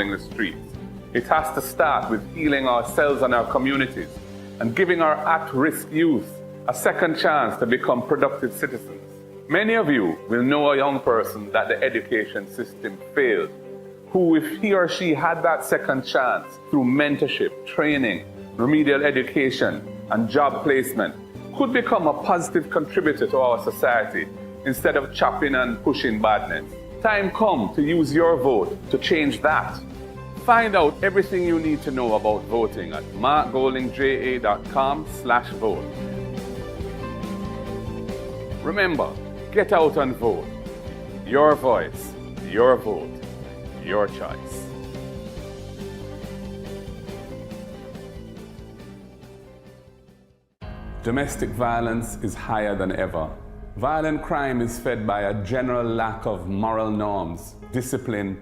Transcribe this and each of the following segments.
in the streets. It has to start with healing ourselves and our communities and giving our at-risk youth a second chance to become productive citizens. Many of you will know a young person that the education system failed, who, if he or she had that second chance through mentorship, training, remedial education, and job placement, could become a positive contributor to our society instead of chopping and pushing badness. Time come to use your vote to change that. Find out everything you need to know about voting at markgoldingja.com/vote. Remember, get out and vote. Your voice, your vote, your choice. Domestic violence is higher than ever. Violent crime is fed by a general lack of moral norms, discipline,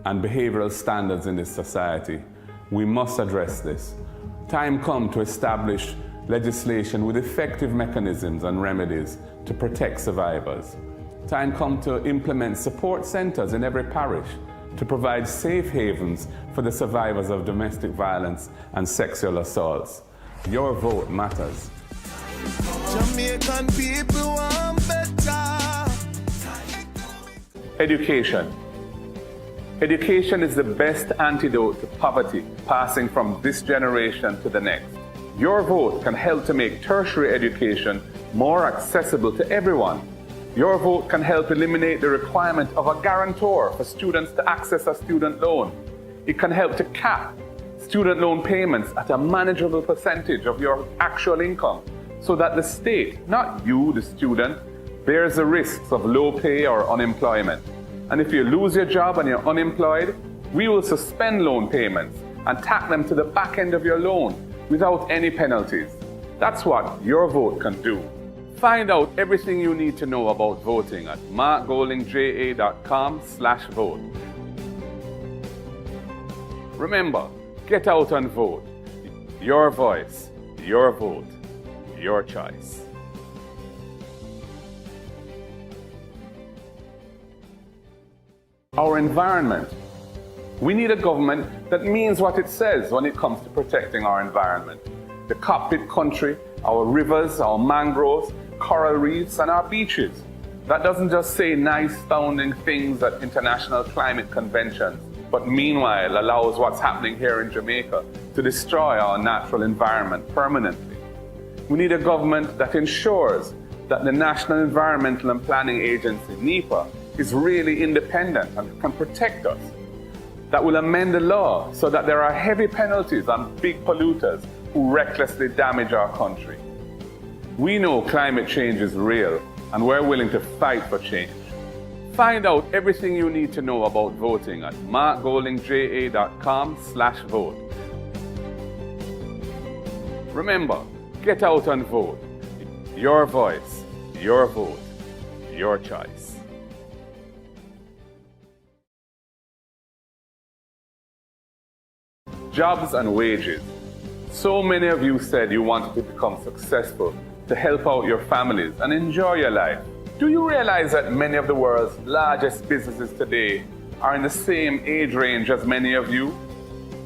and behavioral standards in this society. We must address this. Time come to establish legislation with effective mechanisms and remedies to protect survivors. Time come to implement support centers in every parish to provide safe havens for the survivors of domestic violence and sexual assaults. Your vote matters. Jamaican people want better. Education. Education is the best antidote to poverty, passing from this generation to the next. Your vote can help to make tertiary education more accessible to everyone. Your vote can help eliminate the requirement of a guarantor for students to access a student loan. It can help to cap student loan payments at a manageable percentage of your actual income so that the state, not you, the student, bears the risks of low pay or unemployment. And if you lose your job and you're unemployed, we will suspend loan payments and tack them to the back end of your loan without any penalties. That's what your vote can do. Find out everything you need to know about voting at markgoldingja.com/vote. Remember, get out and vote. Your voice, your vote, your choice. Our environment. We need a government that means what it says when it comes to protecting our environment. The cockpit country, our rivers, our mangroves, coral reefs, and our beaches. That doesn't just say nice sounding things at international climate conventions, but meanwhile allows what's happening here in Jamaica to destroy our natural environment permanently. We need a government that ensures that the National Environmental and Planning Agency, NEPA, is really independent and can protect us. That will amend the law so that there are heavy penalties on big polluters who recklessly damage our country. We know climate change is real and we're willing to fight for change. Find out everything you need to know about voting at markgoldingja.com/vote. Remember, get out and vote. Your voice, your vote, your choice. Jobs and wages. So many of you said you wanted to become successful, to help out your families and enjoy your life. Do you realize that many of the world's largest businesses today are in the same age range as many of you?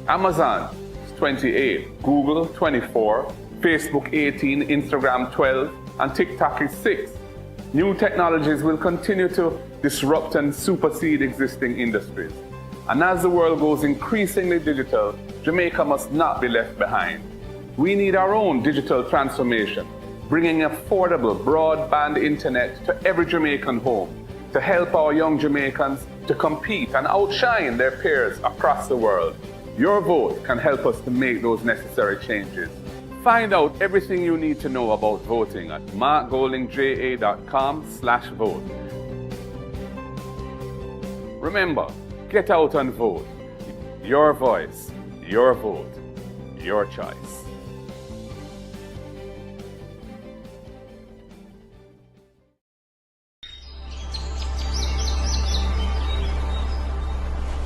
Amazon is 28, Google 24, Facebook 18, Instagram 12, and TikTok is 6. New technologies will continue to disrupt and supersede existing industries. And as the world goes increasingly digital, Jamaica must not be left behind. We need our own digital transformation, bringing affordable broadband internet to every Jamaican home to help our young Jamaicans to compete and outshine their peers across the world. Your vote can help us to make those necessary changes. Find out everything you need to know about voting at markgoldingja.com/vote. Remember, get out and vote. Your voice, your vote, your choice.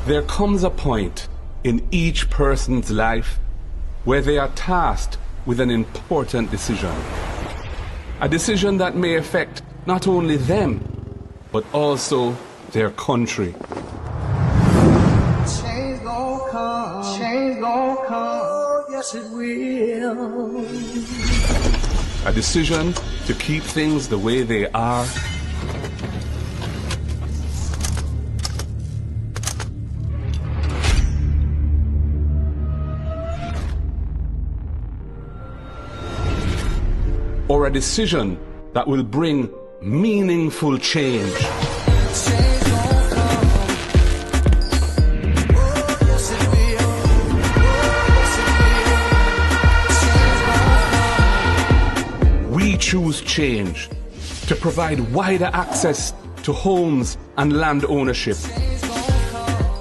There comes a point in each person's life where they are tasked with an important decision. A decision that may affect not only them, but also their country. Change gonna come. Oh, yes it will. A decision to keep things the way they are. Or a decision that will bring meaningful change. We choose change to provide wider access to homes and land ownership,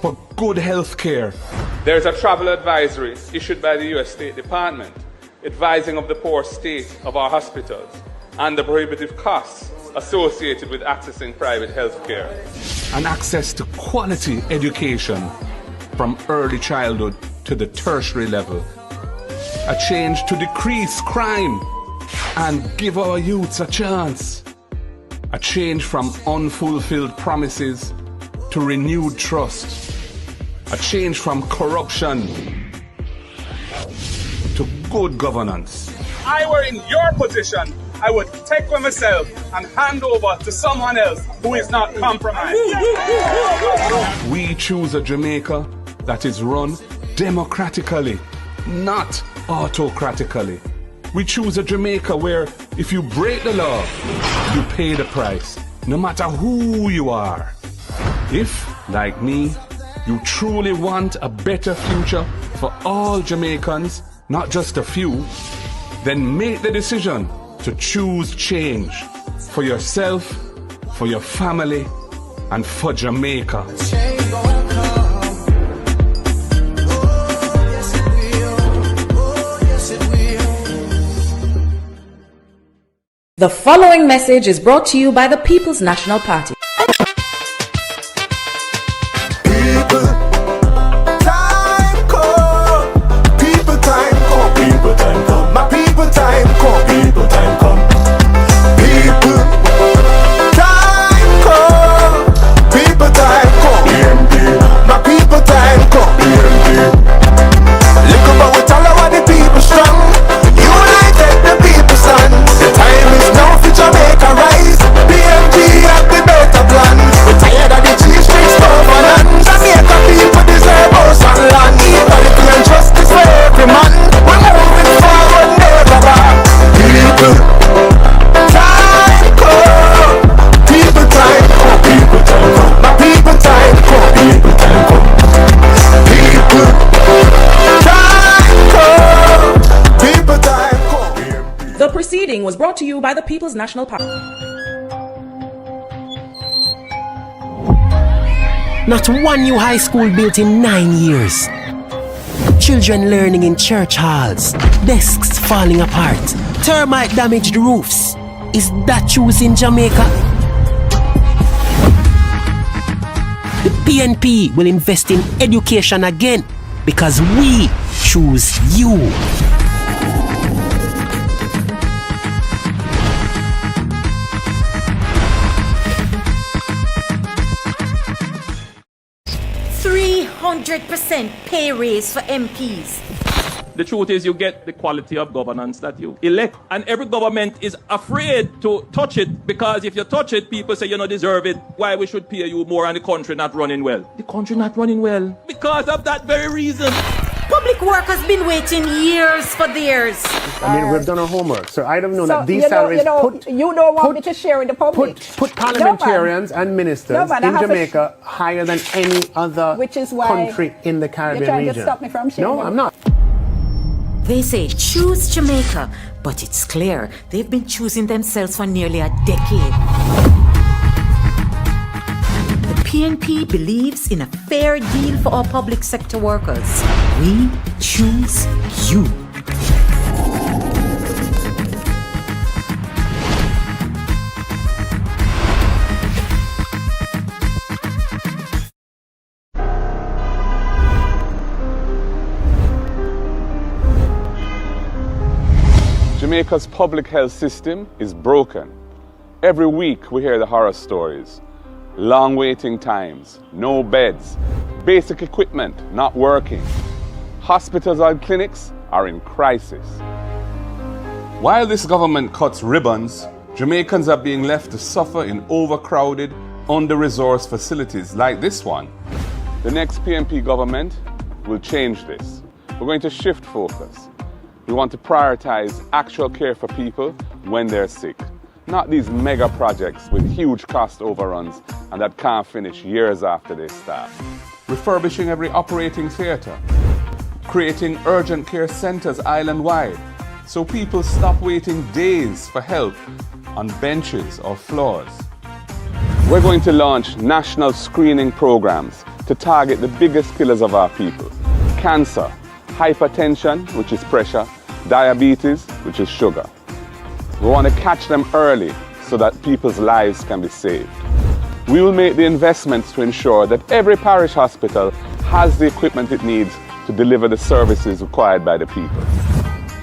for good health care. There's a travel advisory issued by the U.S. State Department advising of the poor state of our hospitals and the prohibitive costs associated with accessing private health care. And access to quality education from early childhood to the tertiary level. A change to decrease crime and give our youths a chance. A change from unfulfilled promises to renewed trust. A change from corruption to good governance. I were in your position, I would take for myself and hand over to someone else who is not compromised. We choose a Jamaica that is run democratically, not autocratically. We choose a Jamaica where if you break the law, you pay the price, no matter who you are. If, like me, you truly want a better future for all Jamaicans, not just a few, then make the decision to choose change for yourself, for your family, and for Jamaica. The following message is brought to you by the People's National Party. Was brought to you by the People's National Party. Not one new high school built in 9 years. Children learning in church halls. Desks falling apart. Termite damaged roofs. Is that choosing Jamaica? The PNP will invest in education again because we choose you. %100% pay raise for MPs. The truth is you get the quality of governance that you elect. And every government is afraid to touch it because if you touch it, people say you don't deserve it. Why we should pay you more and the country not running well? The country not running well because of that very reason. Public work has been waiting years for theirs. I mean, we've done our homework, so I don't know that these salaries you don't want me to share in the public. Put parliamentarians and ministers in Jamaica higher than any other country in the Caribbean region. You're trying to stop me from sharing. No, I'm not. They say choose Jamaica, but it's clear they've been choosing themselves for nearly a decade. The PNP believes in a fair deal for our public sector workers. We choose you. Jamaica's public health system is broken. Every week we hear the horror stories. Long waiting times, no beds, basic equipment not working, Hospitals and clinics are in crisis. While this government cuts ribbons, Jamaicans are being left to suffer in overcrowded, under-resourced facilities like this one. The next PNP government will change this. We're going to shift focus. We want to prioritize actual care for people when they're sick, not these mega projects with huge cost overruns and that can't finish years after they start. Refurbishing every operating theatre, creating urgent care centres island-wide so people stop waiting days for help on benches or floors. We're going to launch national screening programs to target the biggest killers of our people: cancer, hypertension, which is pressure, diabetes, which is sugar. We want to catch them early so that people's lives can be saved. We will make the investments to ensure that every parish hospital has the equipment it needs to deliver the services required by the people.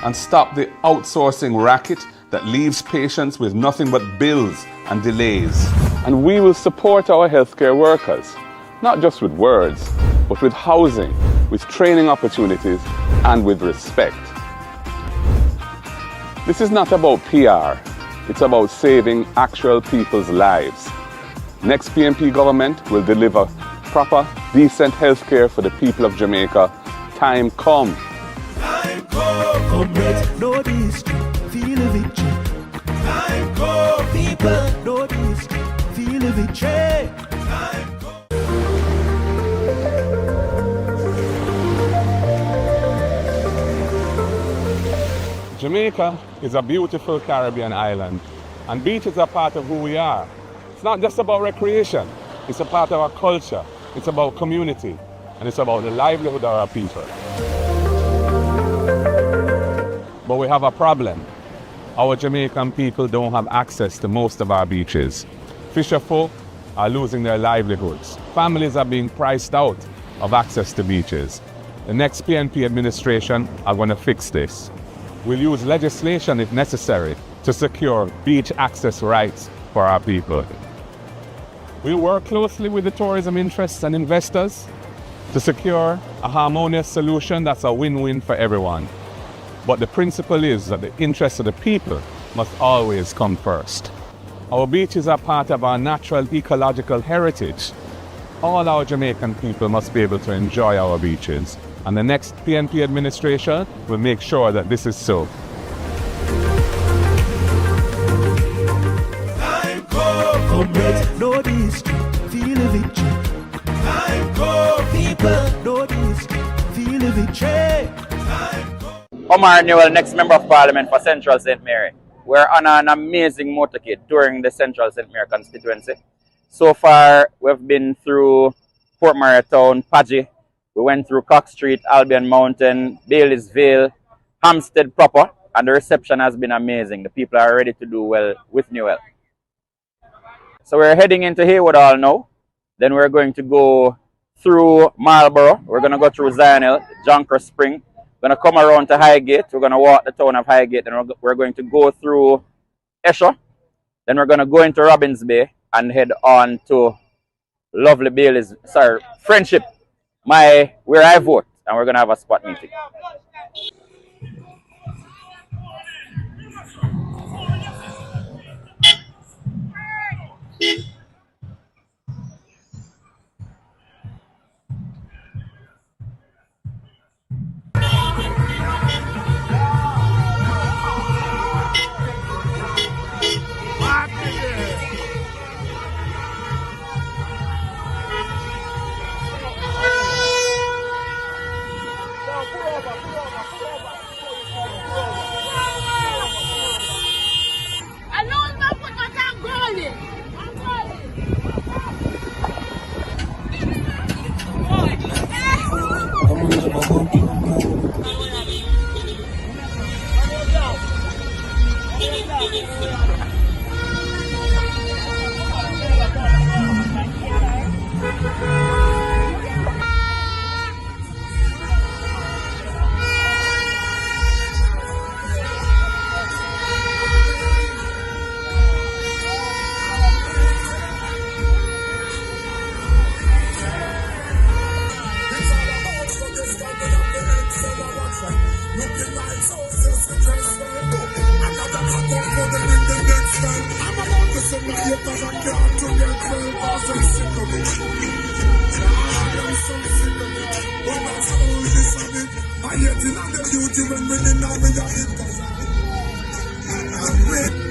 And stop the outsourcing racket that leaves patients with nothing but bills and delays. And we will support our healthcare workers, not just with words, but with housing, with training opportunities, and with respect. This is not about PR, it's about saving actual people's lives. Next PNP government will deliver proper, decent healthcare for the people of Jamaica. Time come. Time come. Comrades, know this, feel the victory. Time come. People, know this, feel the victory. Time come. Jamaica is a beautiful Caribbean island, and beaches are part of who we are. It's not just about recreation, it's a part of our culture, it's about community, and it's about the livelihood of our people. But we have a problem. Our Jamaican people don't have access to most of our beaches. Fisherfolk are losing their livelihoods. Families are being priced out of access to beaches. The next PNP administration are going to fix this. We'll use legislation if necessary to secure beach access rights for our people. We'll work closely with the tourism interests and investors to secure a harmonious solution that's a win-win for everyone. But the principle is that the interests of the people must always come first. Our beaches are part of our natural ecological heritage. All our Jamaican people must be able to enjoy our beaches. And the next PNP administration will make sure that this is so. Time come, comrades, know this, feel the victory. Time come, people, know this, feel the victory. Time come. Omar Newell, next Member of Parliament for Central St. Mary. We're on an amazing motorcade touring the Central St. Mary constituency. So far, we've been through Port Maria Town, Padgy. We went through Cox Street, Albion Mountain, Bailey'sville, Hampstead proper, and the reception has been amazing. The people are ready to do well with Newell. So we're heading into Haywood Hall now. Then we're going to go through Marlborough. We're going to go through Zion Hill, Jonker Spring. We're going to come around to Highgate. We're going to walk the town of Highgate. Then we're going to go through Esher. Then we're going to go into Robbins Bay and head on to lovely Friendship. Where I vote, and we're gonna have a spot meeting. haters and can't to get 12,000 sick of it. I'm so sick of it. But that's all this of it. I hate it on the duty when winning now with your hit. I'm ready.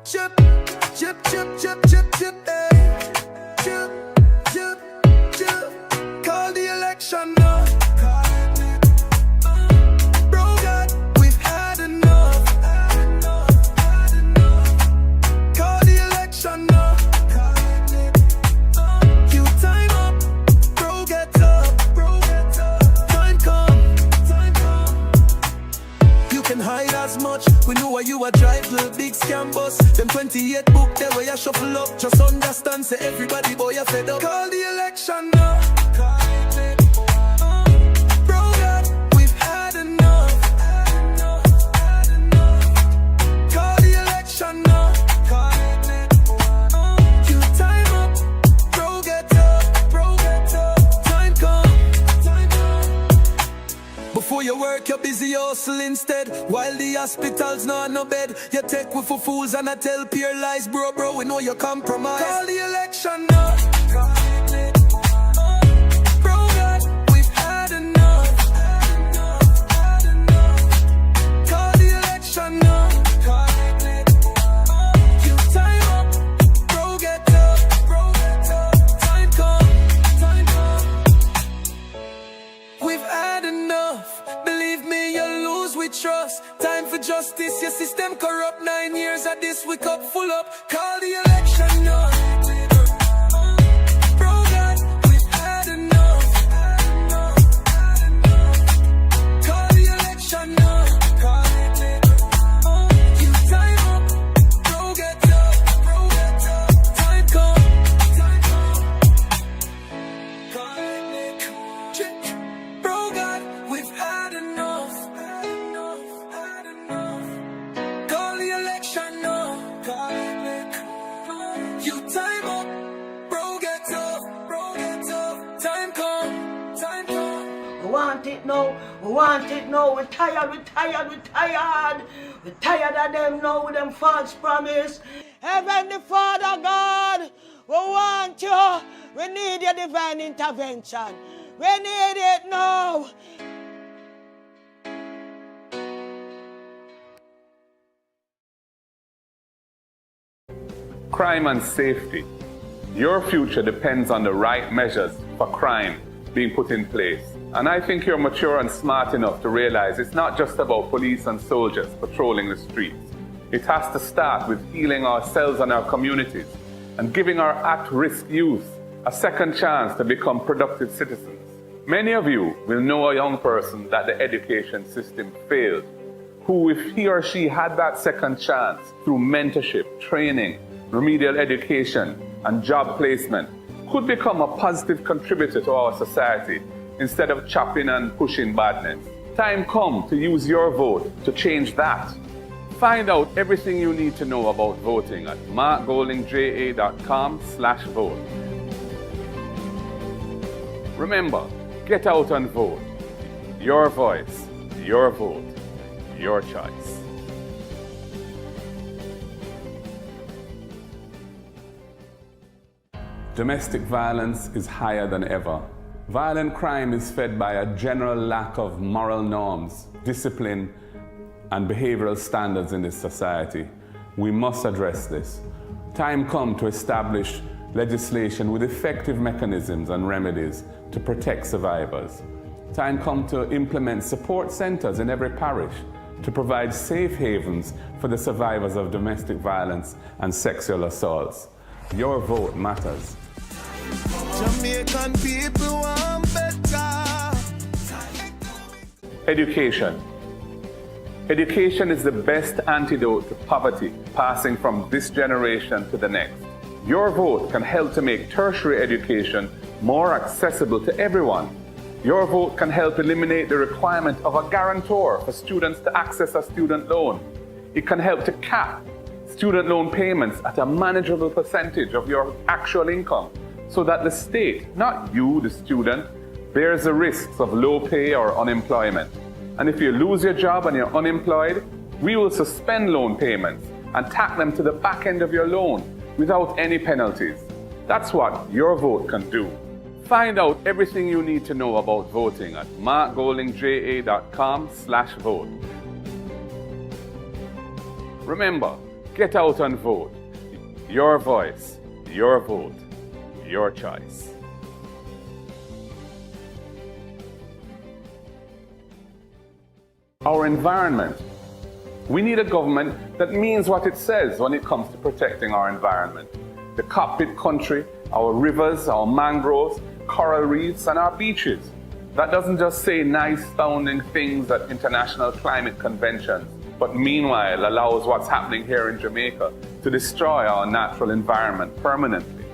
Chip, chip, chip, chip, chip, chip, hey. Chip, chip, chip. Call the election now. Bro, God, we've had enough. Call the election now. You time up, bro, get up. Time come. You can hide as much. We know why you a drive the big scam bus. Them 28 book there where you shuffle up. Just understand, say everybody boy you fed up. Call the election now. Bro, God, we've had enough. Call the election now. You time up, bro, get up. Time come. Before you work, you're busy hustle instead. While the hospital's not no bed, you take with for fools and I tell peer lies. Bro, we know you compromise. Call the election now. Bro, God, we've had enough. Call the election now. You time up, bro, get up. Time come. We've had enough. Believe me, you'll lose with trust. Time for justice, your system corrupt. 9 years of this, we cup full up. Call the election now. Bro, God, we've had enough. Call the election now. You time up, bro, get up. Time come. Bro, God, we've had enough. Call the election now. You time up, bro, get up. Time come. We want it now. We're tired. We're tired of them now with them false promise. Heavenly Father God, we want you. We need your divine intervention. We need it now. Crime and safety. Your future depends on the right measures for crime being put in place. And I think you're mature and smart enough to realize it's not just about police and soldiers patrolling the streets. It has to start with healing ourselves and our communities and giving our at-risk youth a second chance to become productive citizens. Many of you will know a young person that the education system failed, who, if he or she had that second chance through mentorship, training, remedial education, and job placement, could become a positive contributor to our society instead of chopping and pushing badness. Time come to use your vote to change that. Find out everything you need to know about voting at markgoldingja.com/vote. Remember, get out and vote. Your voice, your vote, your choice. Domestic violence is higher than ever. Violent crime is fed by a general lack of moral norms, discipline, and behavioral standards in this society. We must address this. Time come to establish legislation with effective mechanisms and remedies to protect survivors. Time come to implement support centers in every parish to provide safe havens for the survivors of domestic violence and sexual assaults. Your vote matters. Jamaican people want better. Education. Education is the best antidote to poverty, passing from this generation to the next. Your vote can help to make tertiary education more accessible to everyone. Your vote can help eliminate the requirement of a guarantor for students to access a student loan. It can help to cap student loan payments at a manageable percentage of your actual income so that the state, not you, the student, bears the risks of low pay or unemployment. And if you lose your job and you're unemployed, we will suspend loan payments and tack them to the back end of your loan without any penalties. That's what your vote can do. Find out everything you need to know about voting at markgoldingja.com/vote. Remember, get out and vote. Your voice, your vote, your choice. Our environment. We need a government that means what it says when it comes to protecting our environment. The cockpit country, our rivers, our mangroves, coral reefs, and our beaches. That doesn't just say nice sounding things at international climate conventions, but meanwhile allows what's happening here in Jamaica to destroy our natural environment permanently.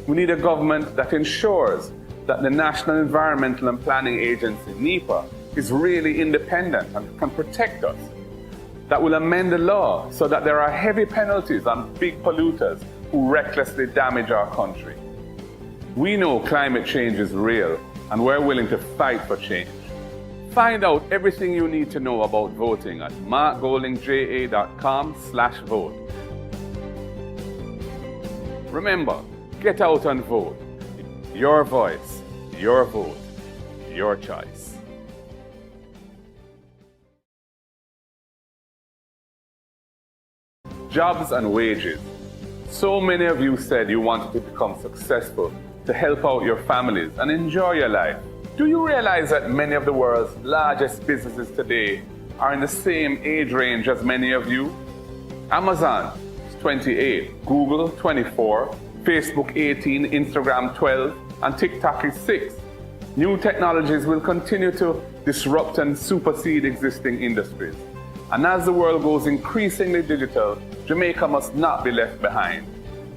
We need a government that ensures that the National Environmental and Planning Agency, NEPA, is really independent and can protect us. That will amend the law so that there are heavy penalties on big polluters who recklessly damage our country. We know climate change is real, and we're willing to fight for change. Find out everything you need to know about voting at markgoldingja.com/vote. Remember, get out and vote. Your voice, your vote, your choice. Jobs and wages. So many of you said you wanted to become successful, to help out your families and enjoy your life. Do you realize that many of the world's largest businesses today are in the same age range as many of you? Amazon is 28, Google 24, Facebook 18, Instagram 12, and TikTok is 6. New technologies will continue to disrupt and supersede existing industries. And as the world goes increasingly digital, Jamaica must not be left behind.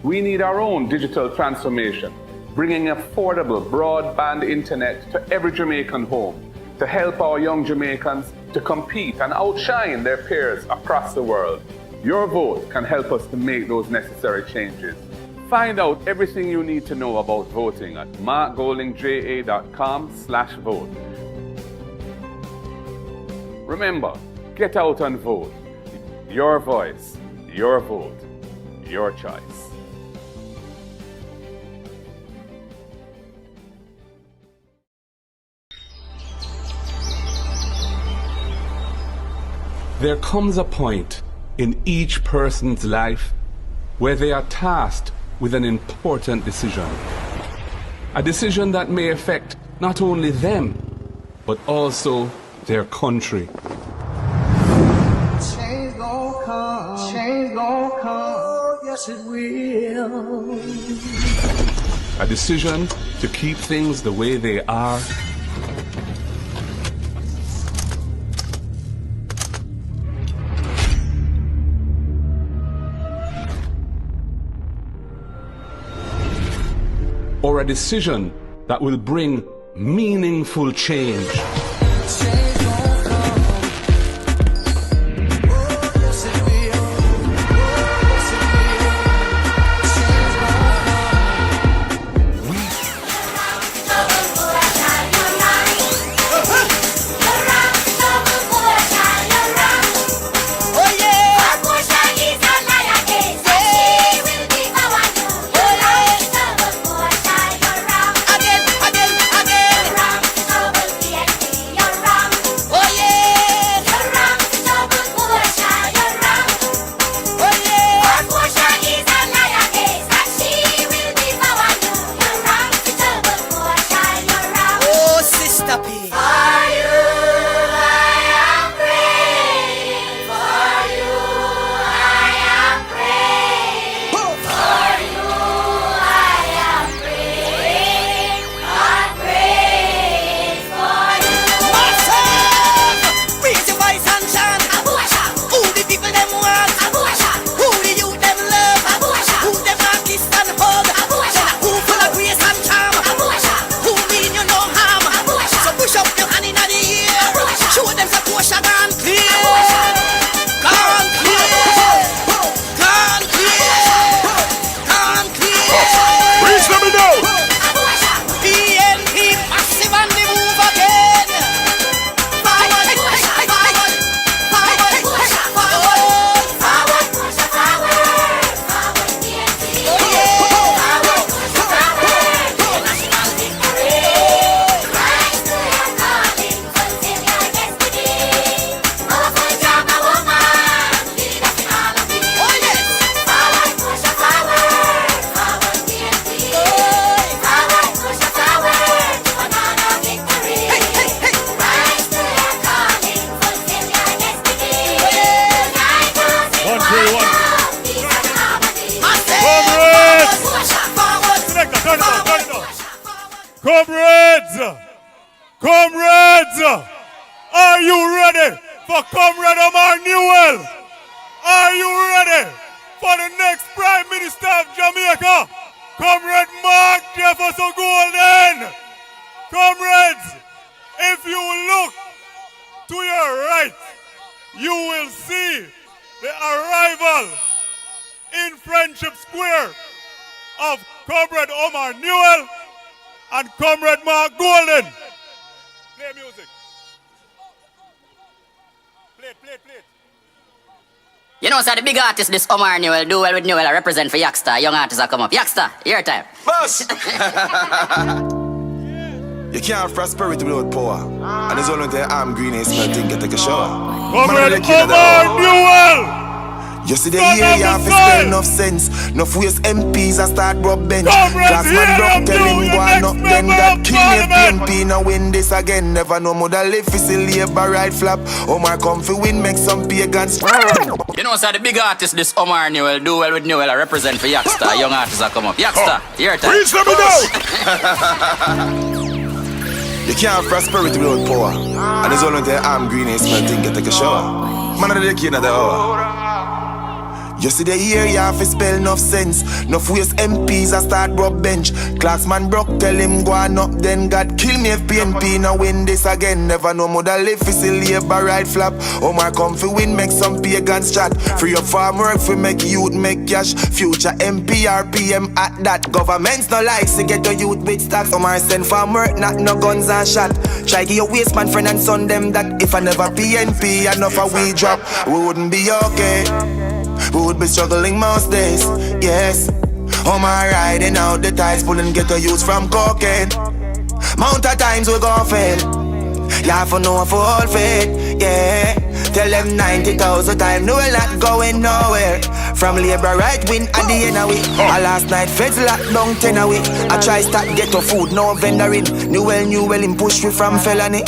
We need our own digital transformation, bringing affordable broadband internet to every Jamaican home to help our young Jamaicans to compete and outshine their peers across the world. Your vote can help us to make those necessary changes. Find out everything you need to know about voting at markgoldingja.com/vote. Remember, get out and vote. Your voice, your vote, your choice. There comes a point in each person's life where they are tasked with an important decision. A decision that may affect not only them, but also their country. Change gon' come, change gon' come, yes it will. A decision to keep things the way they are, or a decision that will bring meaningful change. Comrades! Comrades! Are you ready for Comrade Omar Newell? Are you ready for the next Prime Minister of Jamaica? Comrade Mark Jefferson Golden! Comrades, if you look to your right, you will see the arrival in Friendship Square of Comrade Omar Newell and Comrade Mark Golden. Play music. Play it. You know, sir, the big artist, this Omar Newell, do well with Newell, I represent for Youngster. Young artists that come up. Youngster, your time. Boss! You can't have prosperity without power. And there's only the arm green and smell thing can take a shower. Comrade Omar Newell! You see the year you have to spend enough sense. Enough waste MPs and start rub bench. Classman broke tell him go on up then God kill me PNP. Now win this again. Never know mother live fi see Labourite flap. Omar come fi win make some pagans. You know, sir, the big artist, this Omar Newell, do well with Newell, I represent for Youngster. Young artists that come up. Youngster, your time. Please let me know! You can't have prosperity without power. And there's only the arm green and smell thing can take a shower. Man of the king of the hour. You see the year you have to spell enough sense. Enough waste MPs and start rub bench. Classman broke tell him go on up then God kill me if PNP now win this again. Never know mother live fi see Labourite flap. Omar come fi win make some pagans chat. Free up farm work fi make youth make cash. Future MP or PM at that. Governments no like to get a youth with stacks. Omar send farm work not no guns and shot. Try give your waste man friend and son them that if I never PNP enough a we drop we wouldn't be okay. We would be struggling most days, yes. Omar riding out the ties, pulling ghetto youths from cocaine. Mount of times we gon' fail. You have to know for all faith, yeah. Tell them 90,000 times, no we're not going nowhere. From Labourite win at the end of it. Last night feds locked down 10 away. I try start ghetto food, no vendoring. Newell him push me from felony.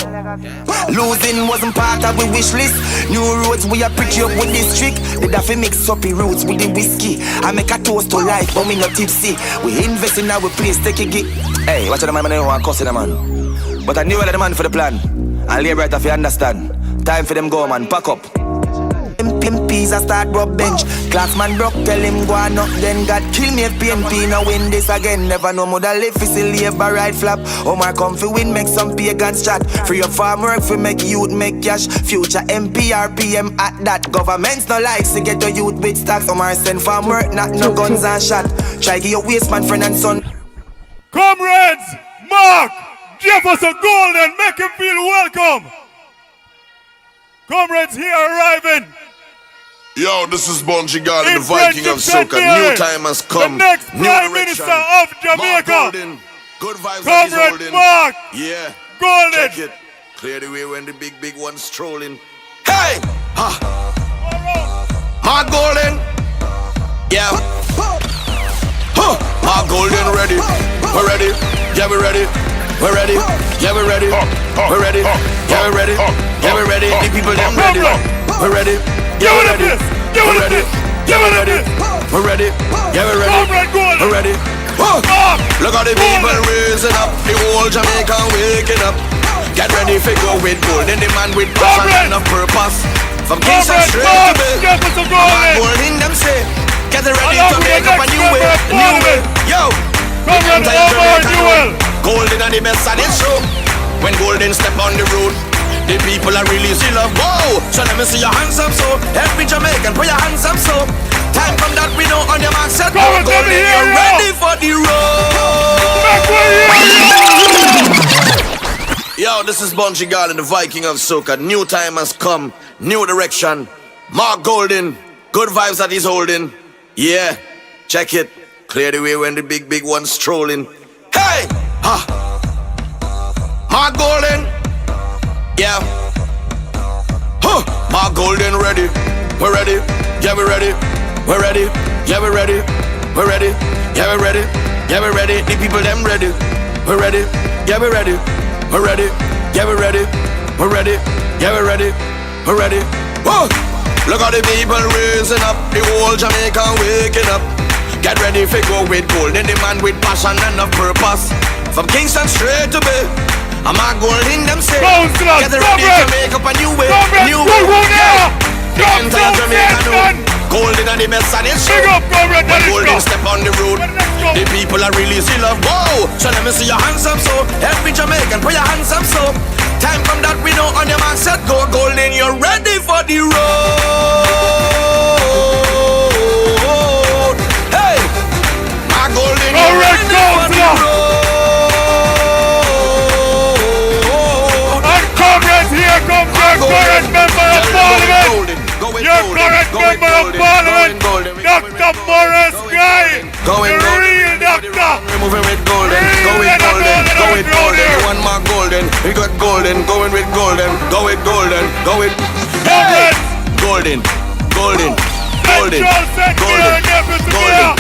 Losing wasn't part of we wish list. New roads we are pretty up with this trick. Did have to mix up the roots with the whiskey. I make a toast to life, but me not tipsy. We invest in our place, take a gig. Hey, watch the man, I don't want to cuss the man. But I knew the man for the plan. And Labourite if you understand. Time for them go man, pack up. MPs and start rub bench. Classman broke tell him go on up then God kill me if PNP now win this again. Never know mother live fi see Labourite flap. Omar come fi win make some pagans chat. Free up farm work fi make youth make cash. Future MP or PM at that. Governments no like to get a youth with stacks. Omar send farm work not no guns and shot. Try give your waste man friend and son. Comrades, Mark Jefferson Golden, make him feel welcome. Comrades here arriving. Yo, this is Bungie God, the Viking of Soca. New time has come. The next New Prime direction. Minister of Jamaica. Good vibes that he's Comrade holding. Mark Yeah. Golden. Check it. Clear the way when the big one's strolling. Hey! Ha! Mark Golden. Yeah. Huh. Mark Golden ready. We're ready. Yeah, we're ready. We're ready. Yeah, we're ready. We're ready. Yeah, we're ready. Yeah, we're ready. The people them ready. We're ready. Yeah, we're ready. We're ready. Yeah, we're ready. We're ready. Yeah, we're ready. We're ready. Look at the people raising up. The whole Jamaica waking up. Get ready for go with gold. And the man with passion and a purpose. From Kingston straight to Bay. Man holding them say, get ready to make up a new way. A new way. Yo. Comrade Omar Newell. Golden and the best and it's true. When Golden step on the road, the people are really still love. Whoa! So let me see your hands up so. Every Jamaican put your hands up so. Time from that we know on your mark set. Golden, you're ready for the road. Yo, this is Bungie God and the Viking of Soca. New time has come. New direction. Mark Golden. Good vibes that he's holding. Yeah. Check it. Clear the way when the big one's strolling. Hey! Ha! Mark Golden. Yeah. Huh. Mark Golden ready. We're ready. Yeah, we're ready. We're ready. Yeah, we're ready. We're ready. Yeah, we're ready. Yeah, we're ready. The people them ready. We're ready. Yeah, we're ready. We're ready. Yeah, we're ready. We're ready. Yeah, we're ready. We're ready. Whoa! Look at the people raising up. The whole Jamaica waking up. Get ready for go with gold. And the man with passion and a purpose. From Kingston straight to Bay. I'm a gold in them say. Get ready to make up a new way. New way. The entire Jamaica know. Gold in the best and it's true. When golden step on the road, the people are really still love. Whoa! So let me see your hands up so. Every Jamaican put your hands up so. Time come that we know on your mark set go. Golden, you're ready for the road. Hey! My golden, you're ready for the road. Here comes your current member of parliament! Your current member of parliament! Dr. Morris Guy! The real doctor! We're moving with golden, go with golden, go with golden. One more golden, we got golden, going with golden, go with golden, go with golden, golden, golden, golden, golden, golden,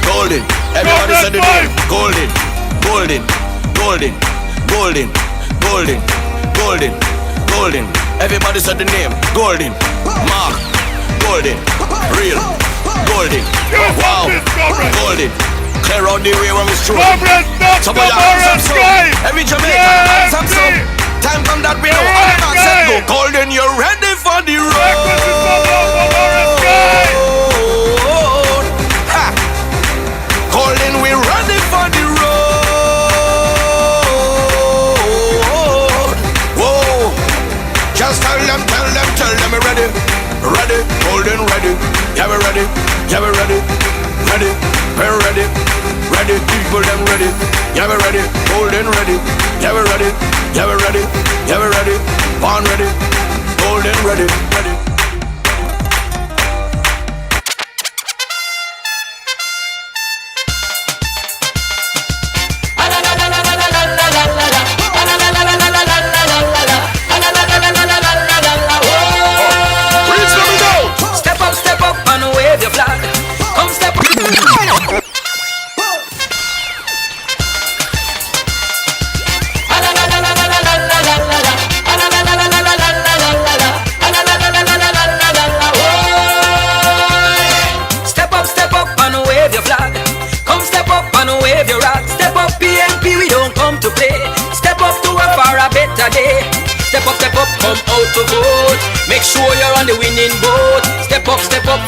golden. Everybody said the name, golden, golden, golden, golden, golden, golden. Golden, everybody said the name. Golden, Mark, Golden, real, Golden, wow, Golden. Clear out the way when we stroll. Some of your hands up so. Every Jamaican hands up so. Time come that we know all the said go. Golden, you're ready for the road. Ha. Golden, we're ready for the road. Just tell them we're ready, ready, golden ready, yeah we're ready, yeah we're ready, ready, we're ready, ready, people them ready, yeah we're ready, golden ready, yeah we're ready, yeah we're ready, yeah we're ready, born ready, golden ready, ready.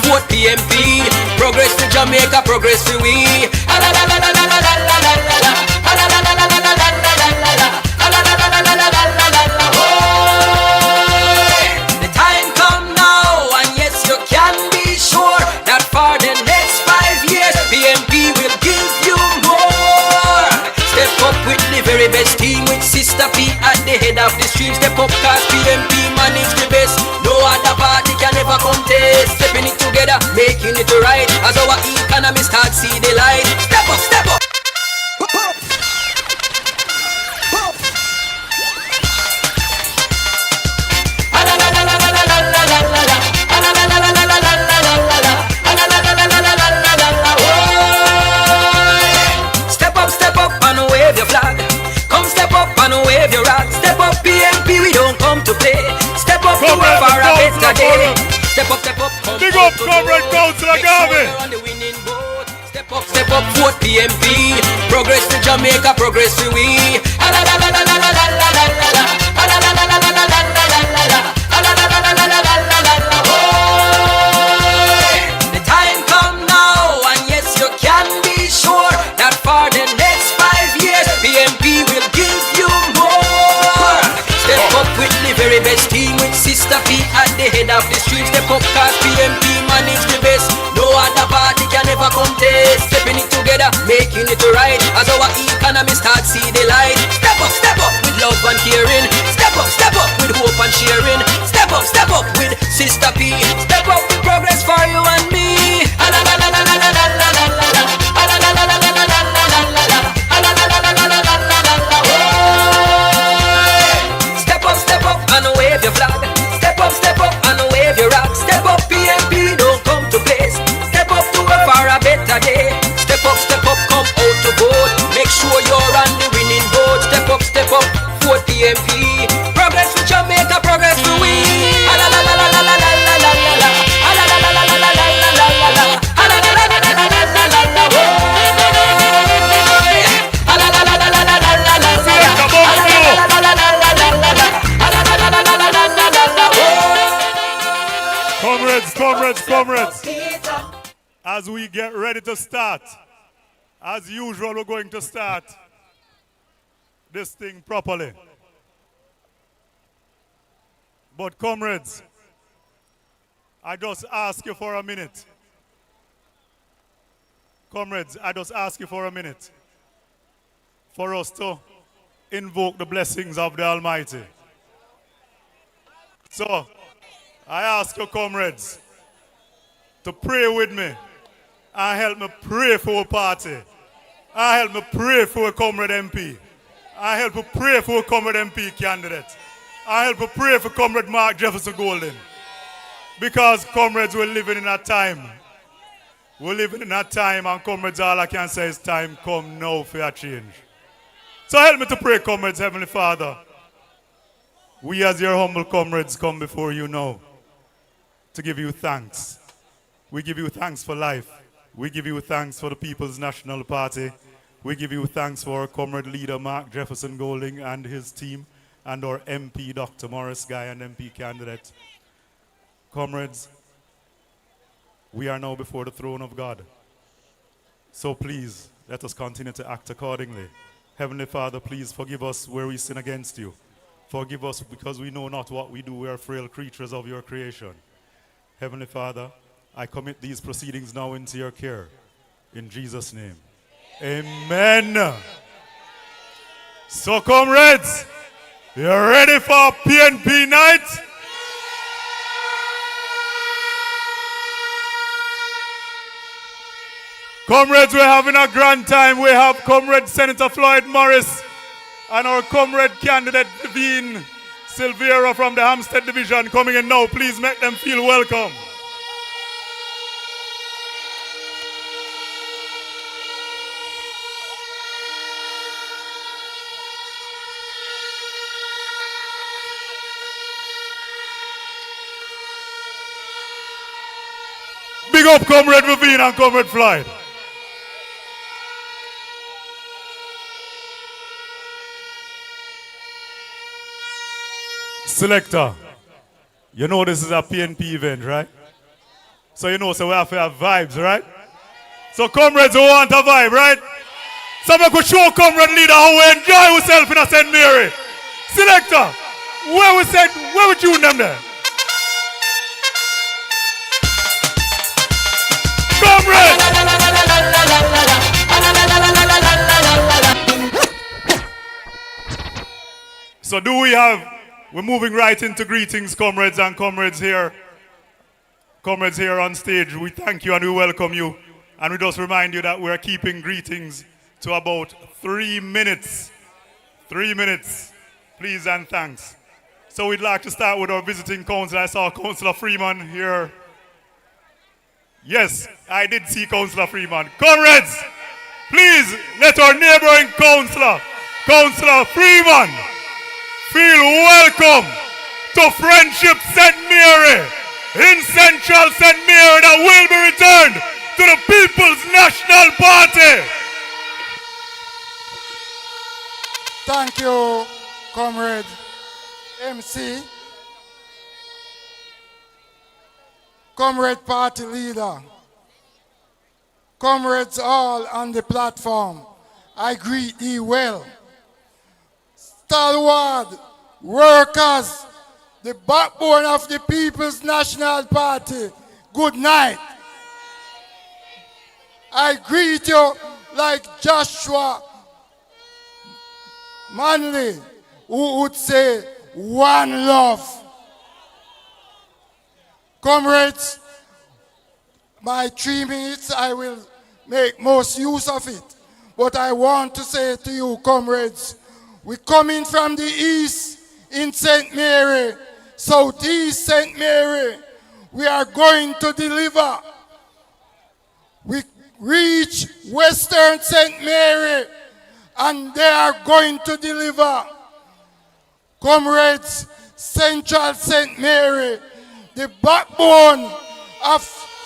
Vote PMP, progress to Jamaica, progress to we. The time come now, and yes you can be sure that for the next 5 years PMP will give you more. Step up with the very best team with Sister P at the head of the stream. Step up cause PMP manage the best. No other party can ever contest. Stepping it together, making it right. As our economy starts see the light. Step up, step up. Step up, step up and wave your flag. Come step up and wave your rag. Step up PMP, we don't come to play. Step up to a far a better day. Step up, come big up, Comrade Councilor Garvey. Step up, vote PMP. Progress to Jamaica, progress to we. The time come now, and yes you can be sure that for the next 5 years PMP will give you more. Step up with the very best team with Sister P at the head of the stream. Step up cause PMP manage the best. No other party can ever contest. Stepping it together, making it right. As our economy starts see the light. Step up with love and caring. Step up with hope and sharing. Step up with Sister P. Step up with progress for you and me. Step up and wave your flag. Step up and wave your rock. Step up PMP, don't come to place. Step up to a far a better day. Step up, come out to vote. Make sure you're on the winning boat. Step up, vote PMP. Progress for Jamaica, progress for we. comrades, as we get ready to start, as usual, we're going to start this thing properly. But comrades, I just ask you for a minute. Comrades, I just ask you for a minute for us to invoke the blessings of the Almighty. So, I ask you, comrades, to pray with me and help me pray for a party. And help me pray for a comrade MP. And help me pray for a comrade MP candidate. And help me pray for comrade Mark Jefferson Golden. Because, comrades, we're living in a time. We're living in a time, and comrades, all I can say is time come now for a change. So help me to pray, comrades. Heavenly Father, we as your humble comrades come before you now to give you thanks. We give you thanks for life. We give you thanks for the People's National Party. We give you thanks for our comrade leader Mark Jefferson Golding and his team, and our MP Dr. Morris Guy and MP candidate. Comrades, we are now before the throne of God. So please, let us continue to act accordingly. Heavenly Father, please forgive us where we sin against you. Forgive us because we know not what we do. We are frail creatures of your creation. Heavenly Father, I commit these proceedings now into your care. In Jesus' name. Amen. So comrades, you ready for PNP night? Comrades, we're having a grand time. We have Comrade Senator Floyd Morris and our comrade candidate Vivian Silvera from the Hampstead Division coming in now. Please make them feel welcome. Big up Comrade Vivian and Comrade Floyd. Selector, you know this is a PNP event, right? So you know, so we have to have vibes, right? So comrades who want a vibe, right? Somebody could show comrade leader how we enjoy ourselves in a St. Mary. Selector, where we tune them there? Comrades! So we're moving right into greetings, comrades and comrades here. Comrades here on stage, we thank you and we welcome you. And we just remind you that we're keeping greetings to about 3 minutes. 3 minutes, please and thanks. So we'd like to start with our visiting councillor. I saw Councillor Freeman here. Yes, I did see Councillor Freeman. Comrades, please let our neighboring councillor, Councillor Freeman, feel welcome to Friendship St. Mary in Central St. Mary that will be returned to the People's National Party. Thank you, Comrade MC, Comrade Party Leader, comrades all on the platform, I greet thee well. Stalwart workers, the backbone of the People's National Party, good night. I greet you like Joshua Manley, who would say, one love. Comrades, my 3 minutes, I will make most use of it. But I want to say to you, comrades, we're coming from the east in St. Mary, southeast St. Mary. We are going to deliver. We reach western St. Mary, and they are going to deliver. Comrades, Central St. Mary, the backbone of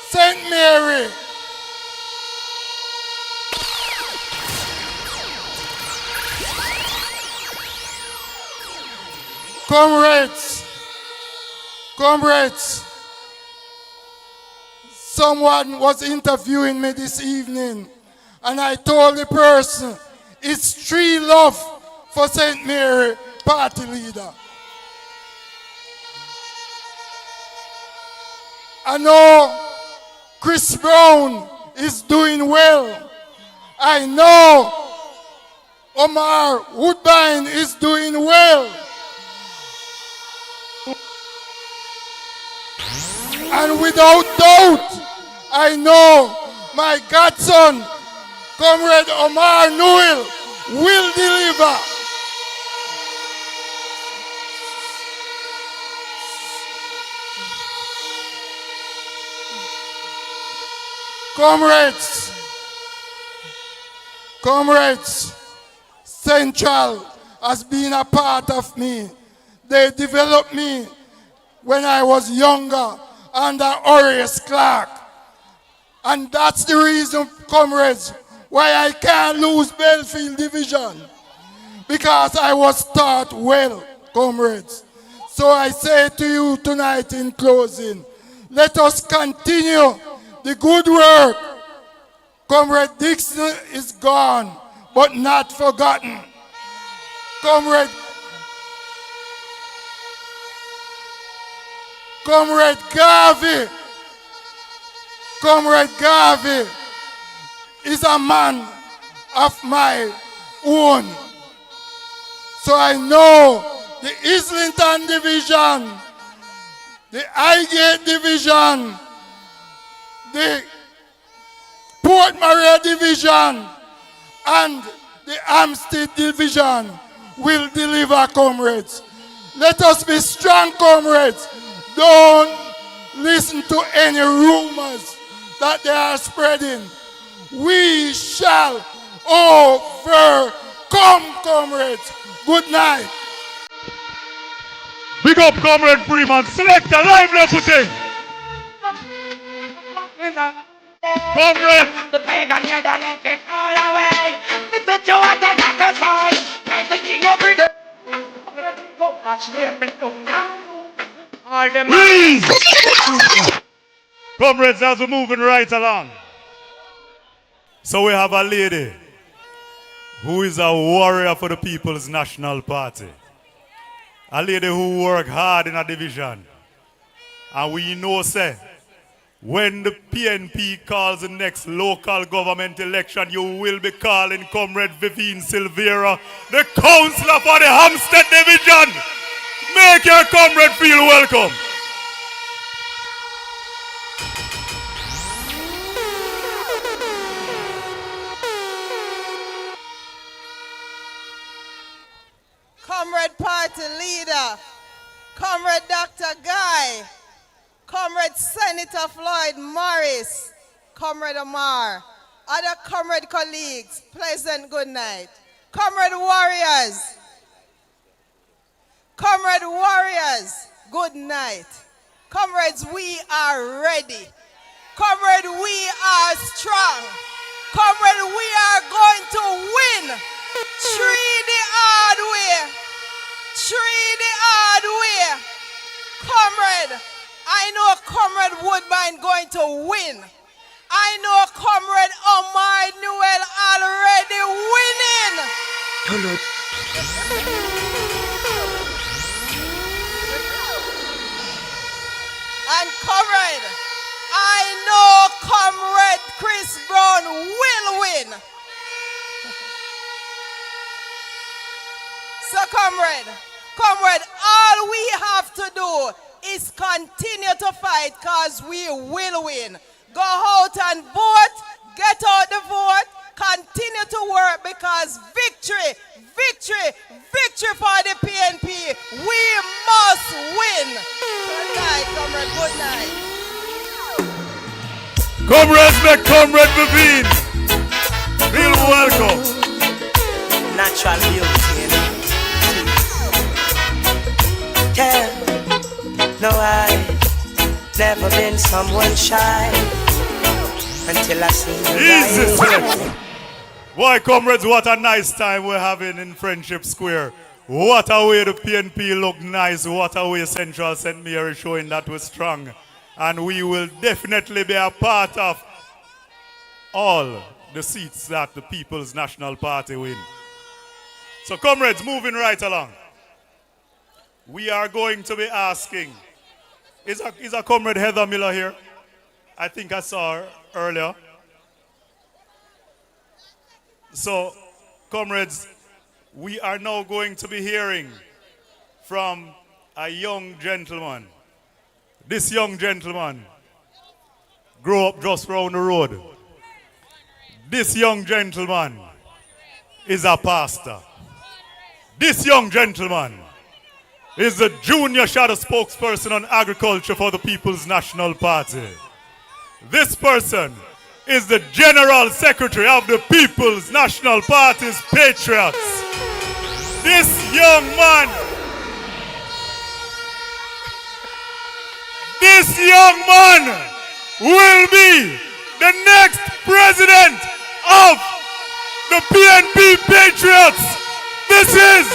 St. Mary. Comrades, someone was interviewing me this evening, and I told the person, it's true love for St. Mary party leader. I know Chris Brown is doing well. I know Omar Woodbine is doing well. And without doubt, I know my godson, Comrade Omar Newell, will deliver. Comrades, Central has been a part of me. They developed me when I was younger under Horace Clark. And that's the reason, comrades, why I can't lose Belfield Division. Because I was taught well, comrades. So I say to you tonight in closing, let us continue the good work. Comrade Dixon is gone, but not forgotten. Comrade Garvey is a man of my own. So I know the Islington Division, the Highgate Division, the Port Maria Division, and the Hampstead Division will deliver, comrades. Let us be strong, comrades. Don't listen to any rumors that they are spreading. We shall overcome, comrades. Good night. Big up, Comrade Freeman. Select a live deputy. Comrade. The pagan here that let it all away. The bitch you want to get us all. The king every day. Go watch them and go down. All them. Please. Comrades, as we're moving right along. So we have a lady who is a warrior for the People's National Party. A lady who worked hard in a division. And we know, say, when the PNP calls the next local government election, you will be calling Comrade Vivian Silvera, the councillor for the Hampstead Division. Make your comrade feel welcome. Comrade Party Leader, Comrade Dr. Guy, Comrade Senator Floyd Morris, Comrade Omar, other comrade colleagues, pleasant good night. Comrade warriors, good night. Comrades, we are ready. Comrade, we are strong. Comrade, we are going to win. Treat the hard way. Treat the hard way. Comrade, I know Comrade Woodbine going to win. I know Comrade Omar Newell already winning. And Comrade, I know Comrade Chris Brown will win. So Comrade, all we have to do is continue to fight because we will win. Go out and vote, get out the vote, continue to work because victory for the PNP. We must win. Good night, comrade, good night. Comrades, make Comrade Vivian feel welcome. Natural beauty, you know. Yeah, no, I never been someone shy until I seen you. Easy. Boy, comrades, what a nice time we're having in Friendship Square. What a way the PNP look nice. What a way Central St. Mary showing that we're strong. And we will definitely be a part of all the seats that the People's National Party win. So comrades, moving right along. We are going to be asking, is a comrade Heather Miller here? I think I saw her earlier. So, comrades, we are now going to be hearing from a young gentleman. This young gentleman grew up just round the road. This young gentleman is a pastor. This young gentleman is the junior shadow spokesperson on agriculture for the People's National Party. This person is the General Secretary of the People's National Party's Patriots. This young man will be the next president of the PNP Patriots. This is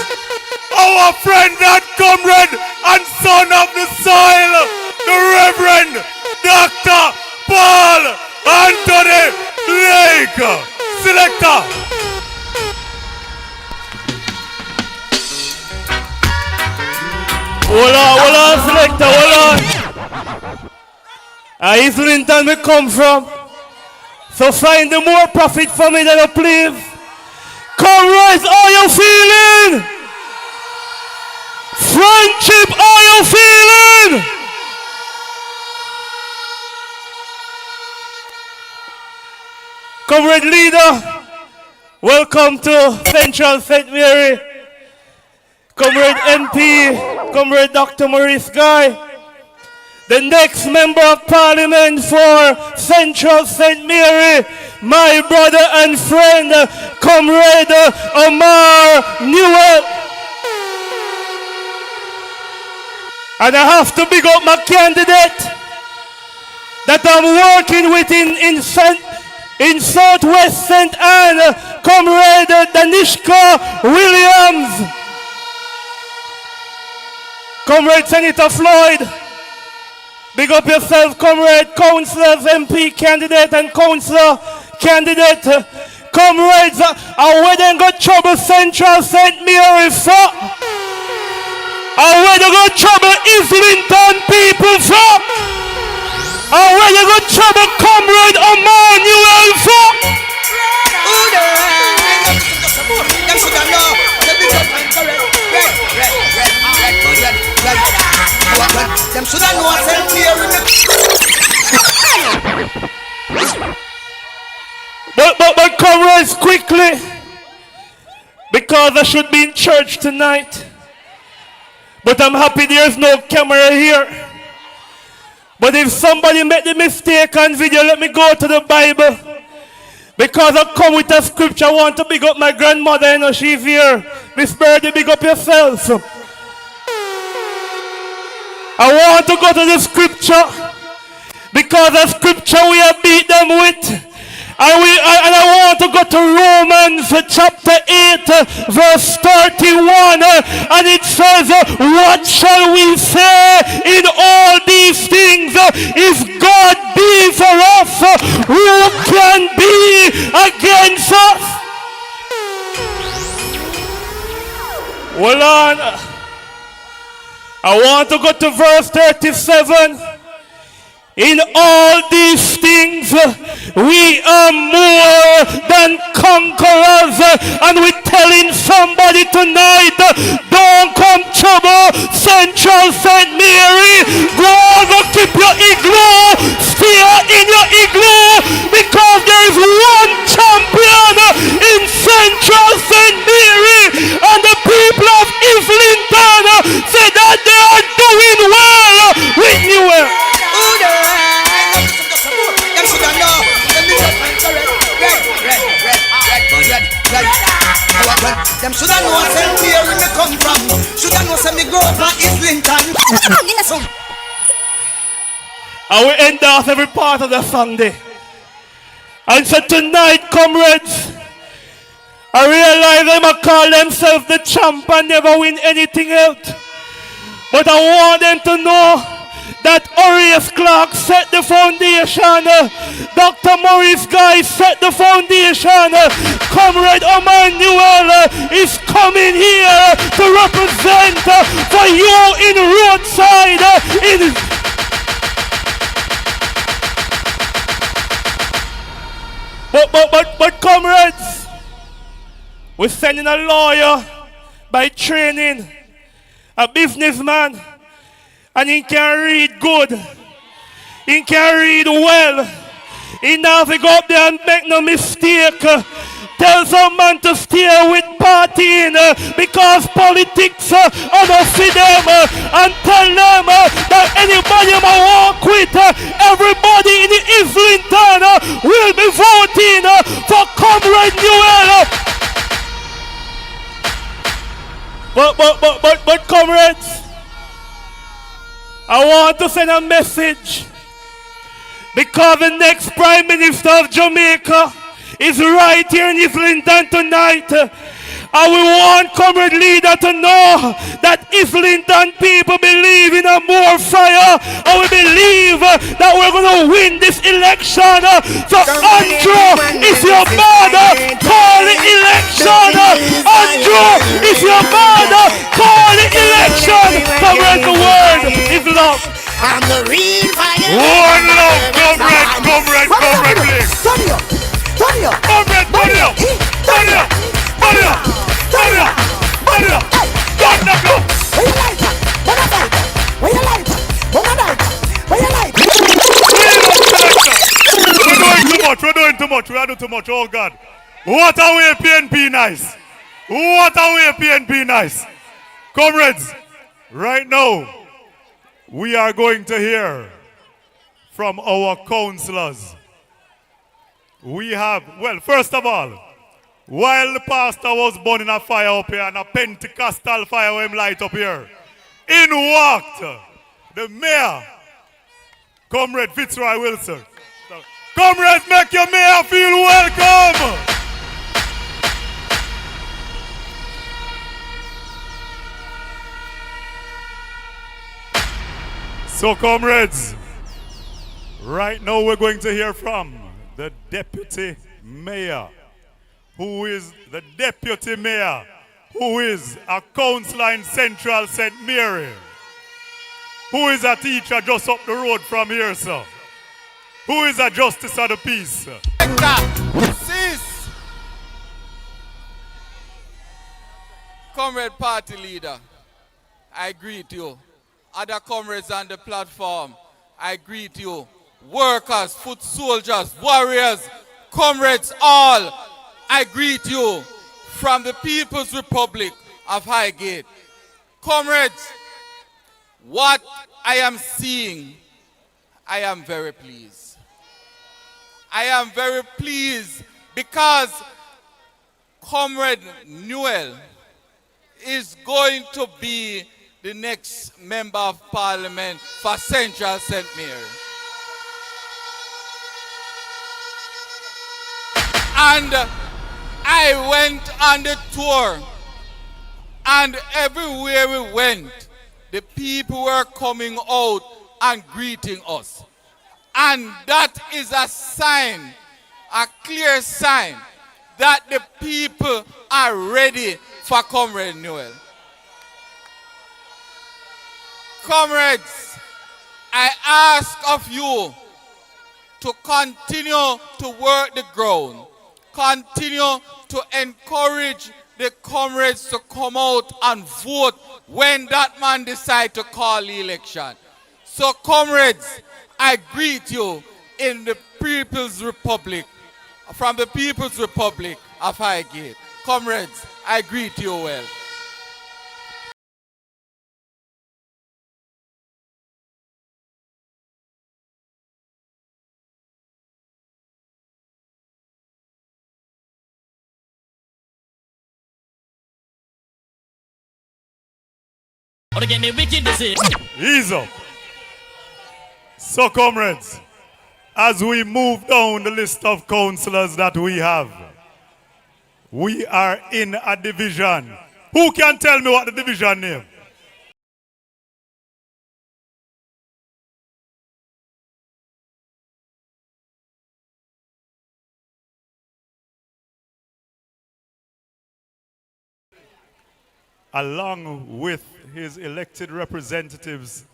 our friend and comrade and son of the soil, the Reverend Dr. Paul Anthony Blake. Selector. Hold on, selector, hold on. Islington we come from. So find the more profit for me than a please. Comrades, how you feeling? Friendship, how you feeling? Comrade leader, welcome to Central St. Mary. Comrade MP, Comrade Dr. Maurice Guy, the next member of parliament for Central St. Mary, my brother and friend, Comrade Omar Newell. And I have to big up my candidate that I'm working with in Southwest St. Anne, Comrade Danishka Williams. Comrade Senator Floyd, big up yourself, comrade, councillors, MP candidate and councillor candidate. Comrades, where they got trouble Central St. Mary for? Where they got trouble Islington people for? Where they got trouble Comrade Omar Newell for? Them should have known St. Mary. But comrades, quickly, because I should be in church tonight. But I'm happy there's no camera here. But if somebody made the mistake on video, let me go to the Bible. Because I come with a scripture, I want to big up my grandmother, you know, she's here. Miss Birdie, big up yourself. I want to go to the scripture because the scripture we have beat them with. And I want to go to Romans chapter 8 verse 31 and it says, what shall we say in all these things? If God be for us, who can be against us? Hold on. I want to go to verse 37. In all these things, we are more than conquerors. And we're telling somebody tonight, don't come trouble Central St. Mary. Go keep your igloo. Stay in your igloo. Because there is one champion in Central St. Mary. And the people of Islington say that they are doing well with Newell. Them should have known St. Mary where me come from. Should have known St. me grow up in Islington. I will end off every part of the song day. And so tonight, comrades, I realize they might call themselves the champ and never win anything else. But I want them to know that Horace Clark set the foundation. Dr. Maurice Guy set the foundation. Comrade Emmanuel is coming here to represent for you in roadside. But comrades, we're sending a lawyer by training, a businessman, and he can read good, he can read well, he never go up there and make no mistake. Tell some man to stay with partying because politics are not for them, and tell them that anybody who walk with everybody in the Islington will be voting for Comrade Newell. But comrades, I want to send a message because the next Prime Minister of Jamaica is right here in Islington tonight. And we want Comrade Leader to know that Islington people believe in a more fire, and we believe that we're going to win this election. So Andrew, if you're mad, call the election. Andrew, if you're mad, call the election. Comrade, the word is love. I'm the real fire. One love, comrade, please. Turn it up. Comrade, turn it up. Turn it up. Turn it up. Turn it up. Turn it up. Turn it up. Where you like it? Where you like it? Where you like it? We're doing too much. We are doing too much. Oh God. What a way PNP nice. What a way PNP nice. Comrades, right now, we are going to hear from our councillors. We have, well, first of all, while the pastor was burning a fire up here and a Pentecostal fire will light up here, in walked the mayor, Comrade Fitzroy Wilson. Comrades, make your mayor feel welcome. So, comrades, right now we're going to hear from the deputy mayor, who is the deputy mayor, who is a councillor in Central St. Mary, who is a teacher just up the road from here, sir, who is a justice of the peace. Sis, Comrade Party Leader, I greet you. Other comrades on the platform, I greet you. Workers, foot soldiers, warriors, comrades all, I greet you from the People's Republic of Highgate. Comrades, what I am seeing, I am very pleased. I am very pleased because Comrade Newell is going to be the next Member of Parliament for Central St. Mary. And I went on the tour, and everywhere we went, the people were coming out and greeting us. And that is a sign, a clear sign, that the people are ready for Comrade Newell. Comrades, I ask of you to continue to work the ground, continue to encourage the comrades to come out and vote when that man decides to call the election. So comrades, I greet you in the People's Republic, from the People's Republic of Highgate. Comrades, I greet you well. Ease up. So, comrades, as we move down the list of councillors that we have, we are in a division. Who can tell me what the division name? along with his elected representatives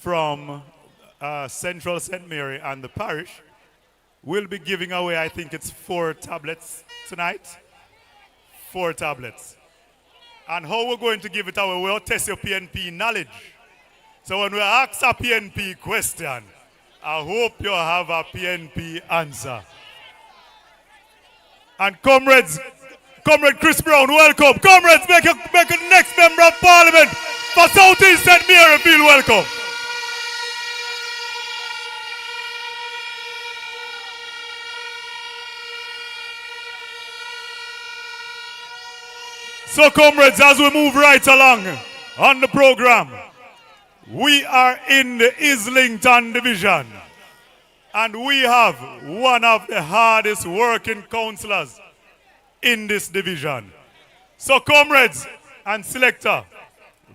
from Central St. Mary and the parish, will be giving away, I think it's 4 tablets tonight. 4 tablets. And how we're going to give it away, we'll test your PNP knowledge. So when we ask a PNP question, I hope you have a PNP answer. And comrades, Comrade Chris Brown, welcome. Comrades, make a next member of parliament for South East St. Mary feel welcome. So comrades, as we move right along on the program, we are in the Islington division, and we have one of the hardest working councillors in this division. So comrades and selector,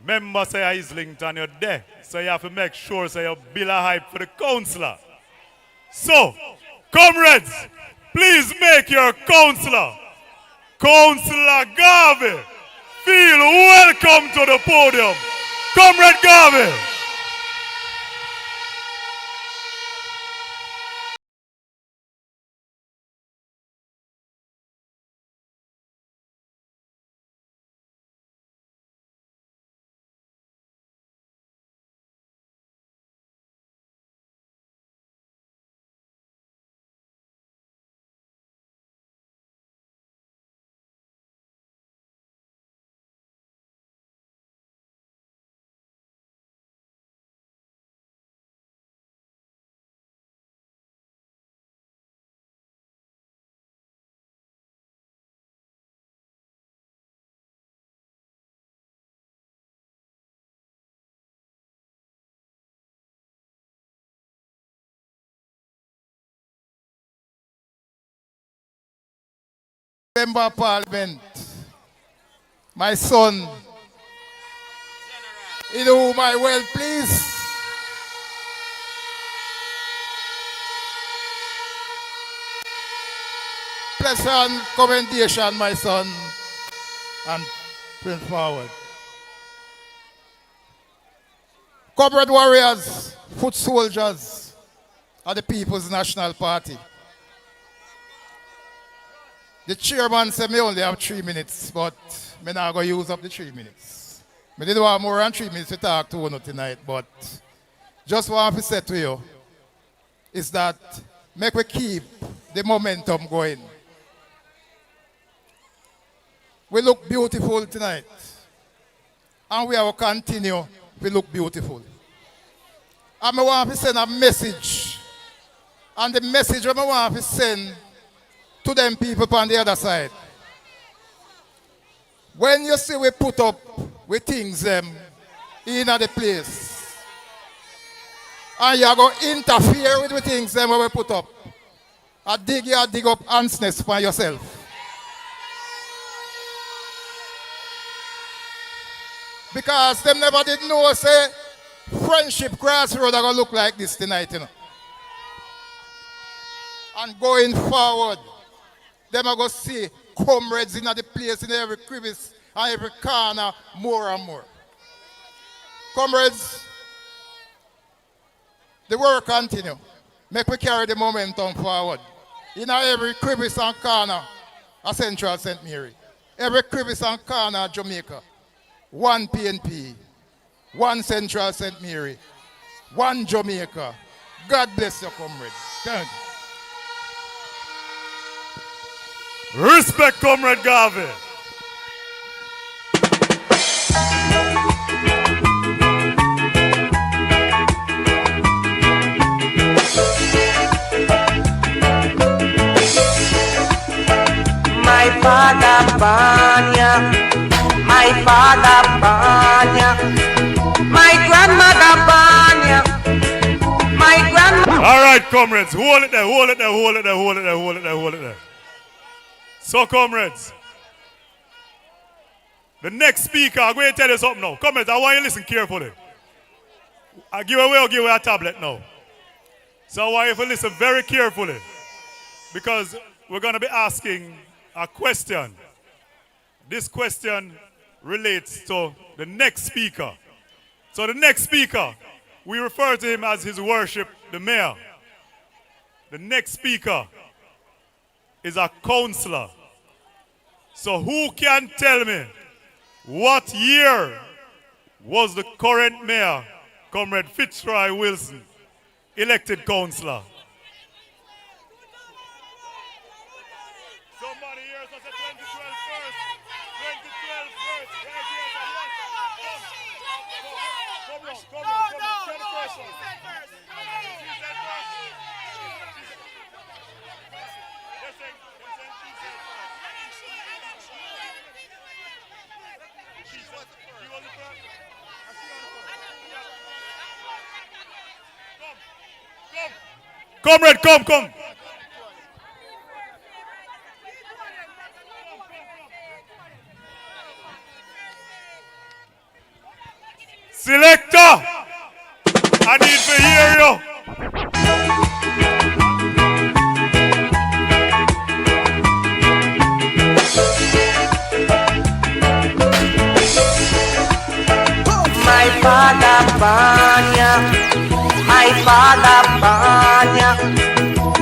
remember say Islington, you're there, so you have to make sure say you build a hype for the councillor. So, comrades, please make your councillor, Councillor Garvey, feel welcome to the podium. Comrade Garvey. Member of Parliament, my son, in whom I well please. Pleasure and commendation, my son, and print forward. Comrade warriors, foot soldiers of the People's National Party. The chairman said me only have 3 minutes, but I'm not going to use up the 3 minutes. I didn't want more than 3 minutes to talk to you tonight, but just what I want to say to you is that make we keep the momentum going. We look beautiful tonight, and we will continue to look beautiful. And I want to send a message, and the message I want to send to them people on the other side. When you see we put up with things in the place, and you go interfere with the things when we put up, you dig up ants nest for yourself. Because them never did know say friendship crossroad are gonna look like this tonight, you know. And going forward, them are going to see comrades in the place, in every crevice and every corner, more and more. Comrades, the work continue. Make we carry the momentum forward. In every crevice and corner of Central St. Mary, every crevice and corner of Jamaica, one PNP, one Central St. Mary, one Jamaica. God bless you, comrades. Thank you. Respect, Comrade Garvey. My father Banya, my father Banya, my grandmother Banya, my grandmother. All right, comrades, hold it there, hold it there, hold it there, hold it there, hold it there, hold it there. So, comrades, the next speaker, I'm going to tell you something now. Comrades, I want you to listen carefully. I'll give away a tablet now. So I want you to listen very carefully, because we're going to be asking a question. This question relates to the next speaker. So the next speaker, we refer to him as His Worship, the Mayor. The next speaker is a councillor. So who can tell me what year was the current mayor, Comrade Fitzroy Wilson, elected councillor? Somebody here says 2012 first. 2012 first. Right here. Come on. Tell the first one. She said first. Comrade, come. Selector, I need to hear you. My father Banya, my father Banya,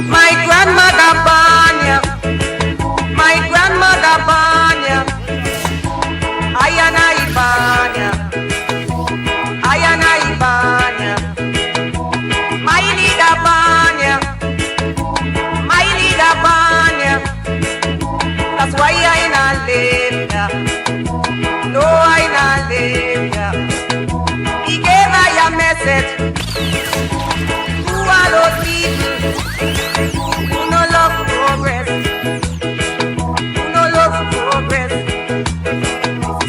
my grandmother Banya, my grandmother Banya, Ayana Ibanya, Ayana Ibanya, my leader Banya, my leader Banya. That's why I not live ya. No, I not live ya. He gave a message to all those people who no love progress, who no love progress.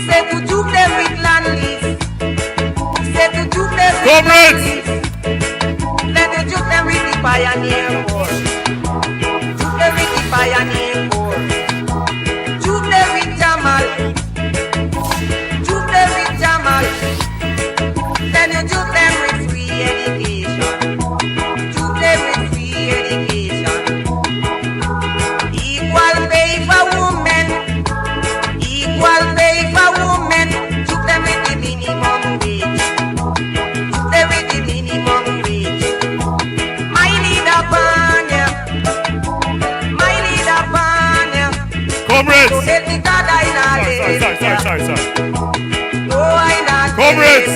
Say to juke them with land lease, say to juke them with land lease, let to juke them with the pioneer war, juke them with the pioneer war, juke them with Jamal, juke them with Jamal. Then you juke them with free education. Juke them with free education. Equal pay for women. Equal pay for women. Juke them with the minimum wage. Juke them with the minimum wage. My leader Banya. My leader Banya. Comrades. So let me God I Sorry. No, I not Comrades.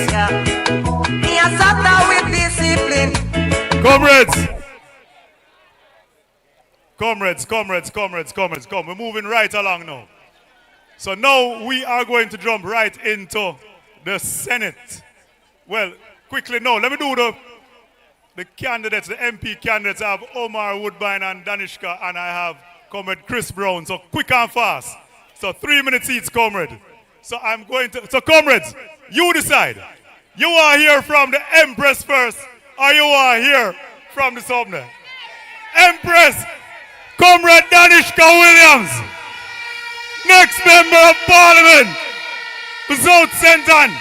With discipline. Comrades, come. We're moving right along now. So now we are going to jump right into the Senate. Well, quickly now, let me do the candidates, the MP candidates. I have Omar Woodbine and Danishka, and I have Comrade Chris Brown. So quick and fast. So 3 minutes each, comrade. So comrades, you decide. You are here from the Empress first, or you are here from the Subner? Empress, Comrade Danishka Williams, next member of Parliament for South Senton.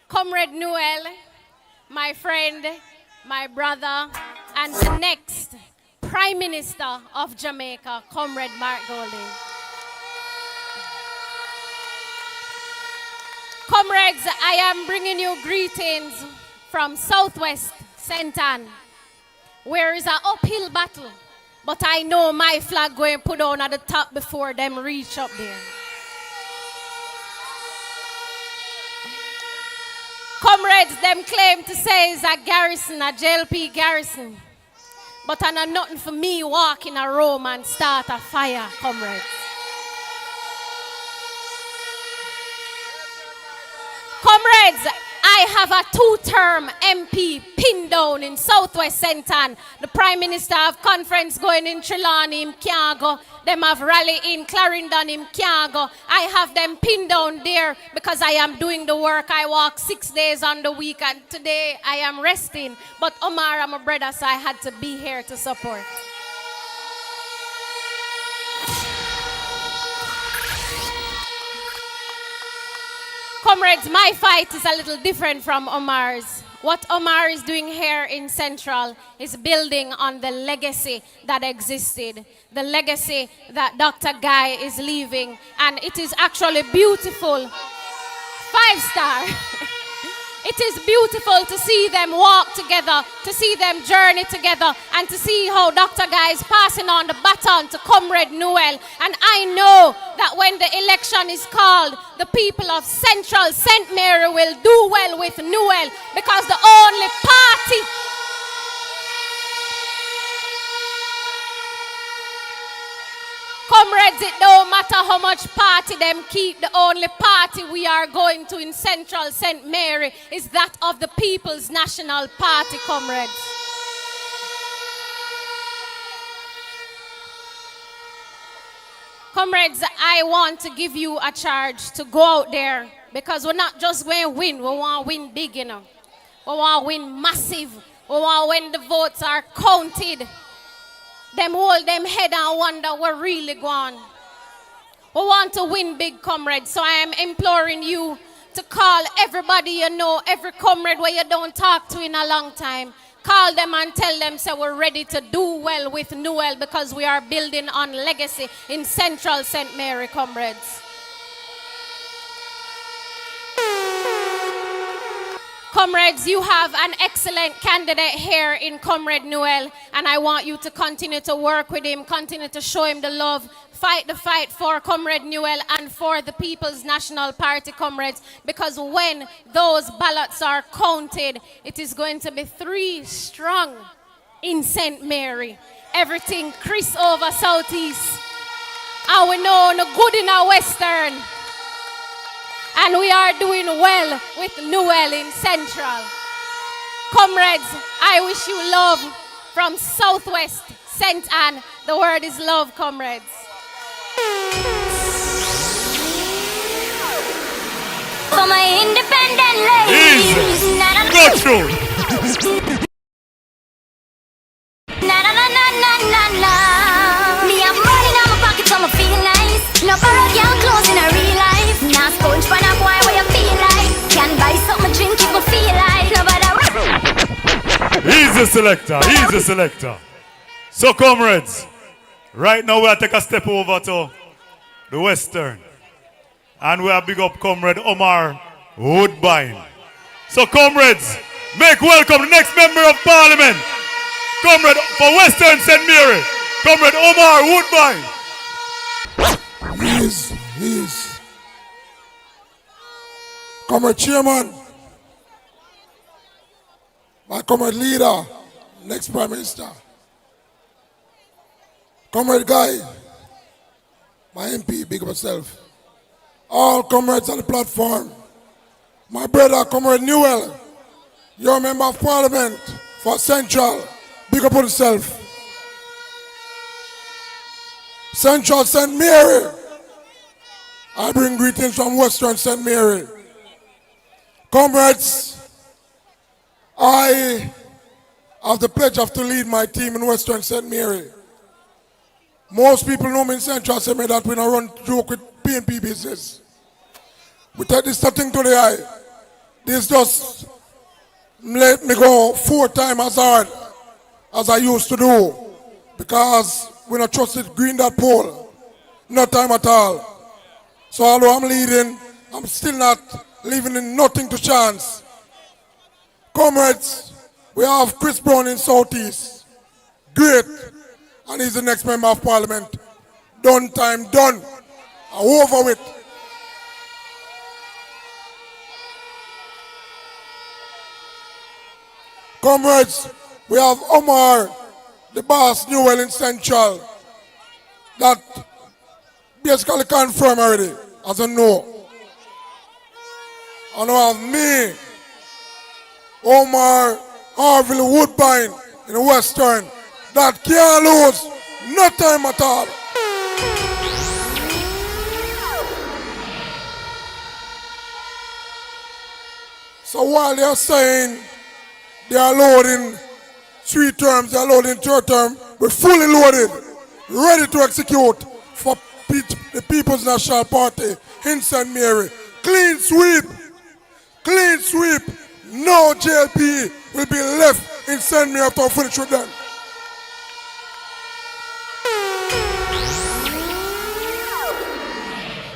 Comrade Noel, my friend, my brother, and the next Prime Minister of Jamaica, Comrade Mark Golding. Comrades, I am bringing you greetings from Southwest Senton, where is an uphill battle But I know my flag going put on at the top before them reach up there. Comrades, them claim to say it's a garrison, a JLP garrison. But I know nothing for me walk in a room and start a fire, comrades. Comrades, I have a 2-term MP pinned down in Southwest Senton. The Prime Minister have conference going in Trelawney, him can't go. Them have rally in Clarendon, him can't go. I have them pinned down there because I am doing the work. I work 6 days on the week and today I am resting. But Omar, I'm a brother, so I had to be here to support. Comrades, my fight is a little different from Omar's. What Omar is doing here in Central is building on the legacy that existed, the legacy that Dr. Guy is leaving, and it is actually beautiful. 5-star. It is beautiful to see them walk together, to see them journey together, and to see how Dr. Guy is passing on the baton to Comrade Noel. And I know that when the election is called, the people of Central St. Mary will do well with Noel, because the only party comrades, it don't matter how much party them keep, the only party we are going to in Central St. Mary is that of the People's National Party, comrades. Comrades, I want to give you a charge to go out there, because we're not just going to win, we want to win big, you know. We want to win massive. We want when the votes are counted, them hold them head and wonder what really going on. We want to win big, comrades. So I am imploring you to call everybody you know, every comrade where you don't talk to in a long time. Call them and tell them, say we're ready to do well with Noel, because we are building on legacy in Central St. Mary, comrades. Comrades, you have an excellent candidate here in Comrade Noel, and I want you to continue to work with him, continue to show him the love, fight the fight for Comrade Noel and for the People's National Party, comrades, because when those ballots are counted, it is going to be 3 strong in St. Mary. Everything Chris over Southeast, and we know no good in our Western. And we are doing well with Noel in Central. Comrades, I wish you love from Southwest St. Anne. The word is love, comrades. For my independent ladies. Go through. Na na na na na na na. Me have money in my pocket, so I feel nice. No borrow girl clothes in a real life. Now sponge pan up, why what you feel like? Can buy something drink if you feel like. Easy selector, easy selector. So comrades, right now we'll take a step over to the Western. And we'll big up Comrade Omar Woodbine. So comrades, make welcome the next member of Parliament. Comrade for Western St. Mary, Comrade Omar Woodbine. He's Comrade Chairman, my Comrade Leader, next Prime Minister, Comrade Guy, my MP, big up yourself, all comrades on the platform, my brother Comrade Newell, your Member of Parliament for Central, big up on yourself. Central St. Mary, I bring greetings from Western St. Mary. Comrades, I have the pleasure to lead my team in Western St. Mary. Most people know me in Central St. Mary that we don't run joke with PNP business. We take this thing to the eye. This just let me go 4 times as hard as I used to do, because we don't trust it green that pole. No time at all. So although I'm leading, I'm still not leaving in nothing to chance. Comrades, we have Chris Brown in Southeast. Great. and he's the next member of parliament. Done time, done. Over with. Comrades, we have Omar, the boss, Newell in Central, that basically confirmed already as a no. And we have me, Omar, Harville, Woodbine in the Western, that can't lose no time at all. So while they're saying they are loading 3 terms, they are loading 3rd term, we're fully loaded, ready to execute for the People's National Party in St. Mary. Clean sweep, no JLP will be left in St. Mary after we finish with them.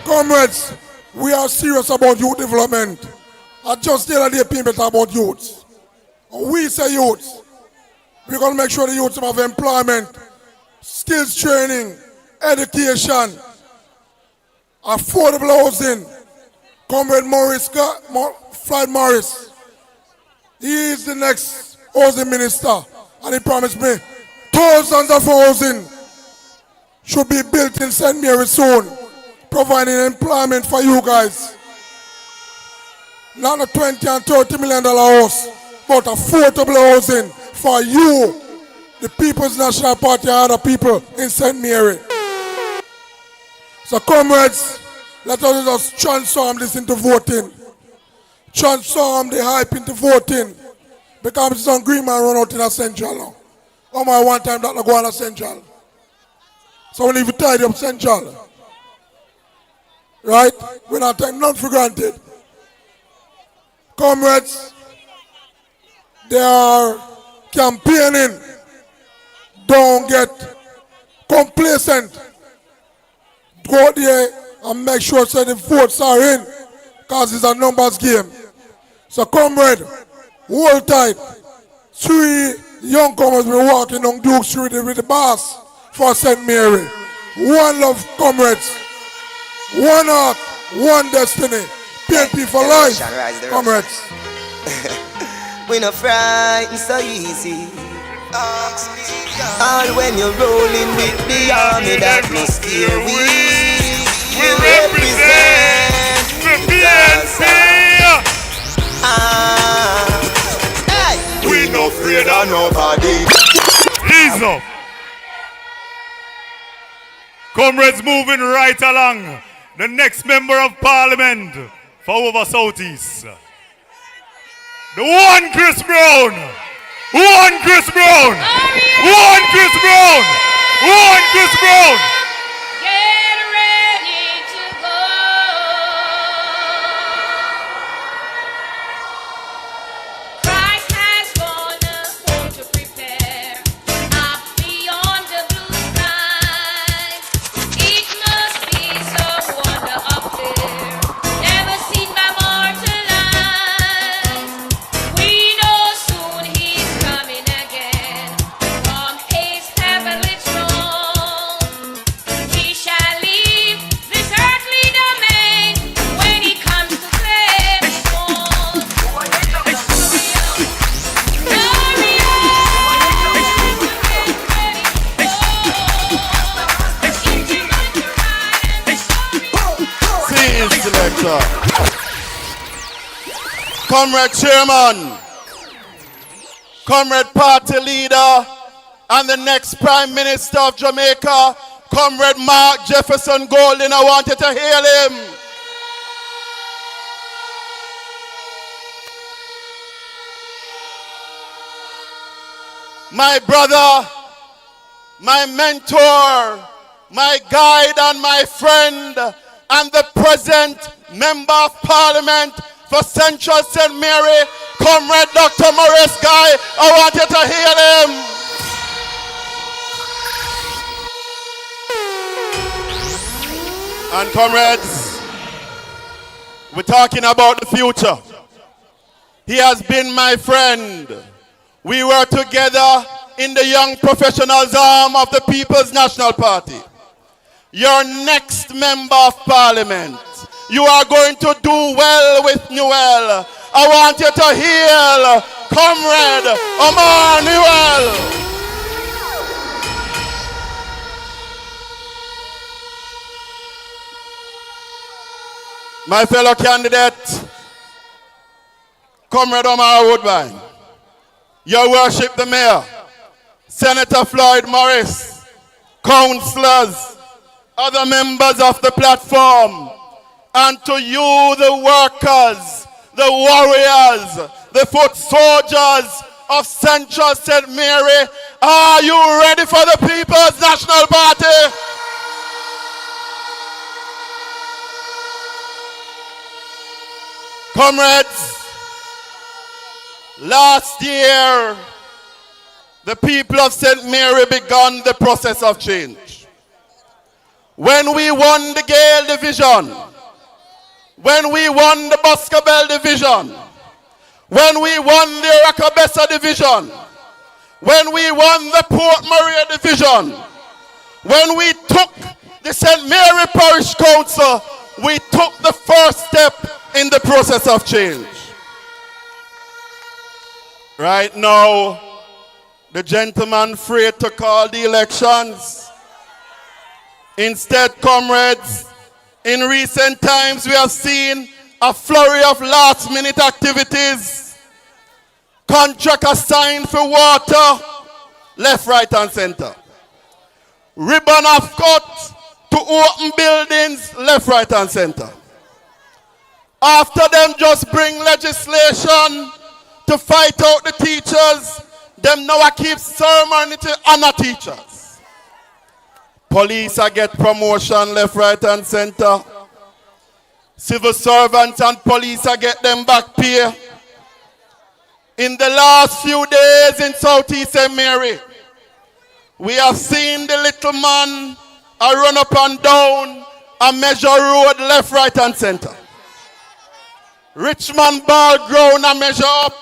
Comrades, we are serious about youth development. I just the other day people talk about youths. We say youths. We're going to make sure the youths have employment, skills training, education, affordable housing. Comrade Floyd Morris, he is the next housing minister, and he promised me thousands of housing should be built in St. Mary soon, providing employment for you guys. Not a $20 and $30 million house, but affordable housing for you, the People's National Party and other people in St. Mary. So comrades, let us just transform this into voting. Transform the hype into voting. Because some green man run out in a Central now. Oh my, one time that I go on a Central. So we need to tidy up Central. Right? We're not taking none for granted. Comrades, they are campaigning. Don't get complacent. Go there and make sure so the votes are in, because it's a numbers game. So comrade, hold tight. 3 young comrades will be walking on Duke Street with the boss for St. Mary. One love, comrades. One heart, one destiny. PNP for life, comrades. We no frightened so easy. All when you're rolling with the army that must steer we represent the PNC. Hey. We no afraid of nobody. Ease up. Comrades, moving right along. The next member of parliament for over Southeast. The one Chris Brown. One Chris Brown. One Chris Brown. One Chris Brown. Get ready to go. Christ has gone home to prepare up beyond the blue sky. It must be some wonder up there, never seen by mortal eyes. We know soon he's coming again from his heavenly throne. He shall leave this earthly domain when he comes to claim his own. Scene selector. Comrade Chairman, Comrade Party Leader, and the next Prime Minister of Jamaica, Comrade Mark Jefferson Golden. I want you to hail him. My brother, my mentor, my guide and my friend, and the present Member of Parliament for Central St. Mary, Comrade Dr. Morris Guy. I want you to hear him. And comrades, we're talking about the future. He has been my friend. We were together in the young professionals arm of the People's National Party. Your next member of parliament. You are going to do well with Newell. I want you to hail Comrade Omar Newell. My fellow candidate, Comrade Omar Woodbine, Your Worship the Mayor, Senator Floyd Morris, councillors, other members of the platform, and to you, the workers, the warriors, the foot soldiers of Central St. Mary, are you ready for the People's National Party? Comrades, last year, the people of St. Mary began the process of change. When we won the Gale Division, when we won the Boscobel Division, when we won the Rakabessa Division, when we won the Port Maria Division, when we took the St. Mary Parish Council, we took the first step in the process of change. Right now, the gentleman afraid to call the elections. Instead, comrades, in recent times we have seen a flurry of last-minute activities. Contract assigned for water, left, right, and center. Ribbon of cut to open buildings, left, right, and center. After them just bring legislation to fight out the teachers, them now I keep ceremony to honor teachers. Police I get promotion left, right, and center. Civil servants and police I get them back pay. In the last few days in Southeast St. Mary, we have seen the little man run up and down and measure road left, right, and center. Richmond Ball Ground and measure up.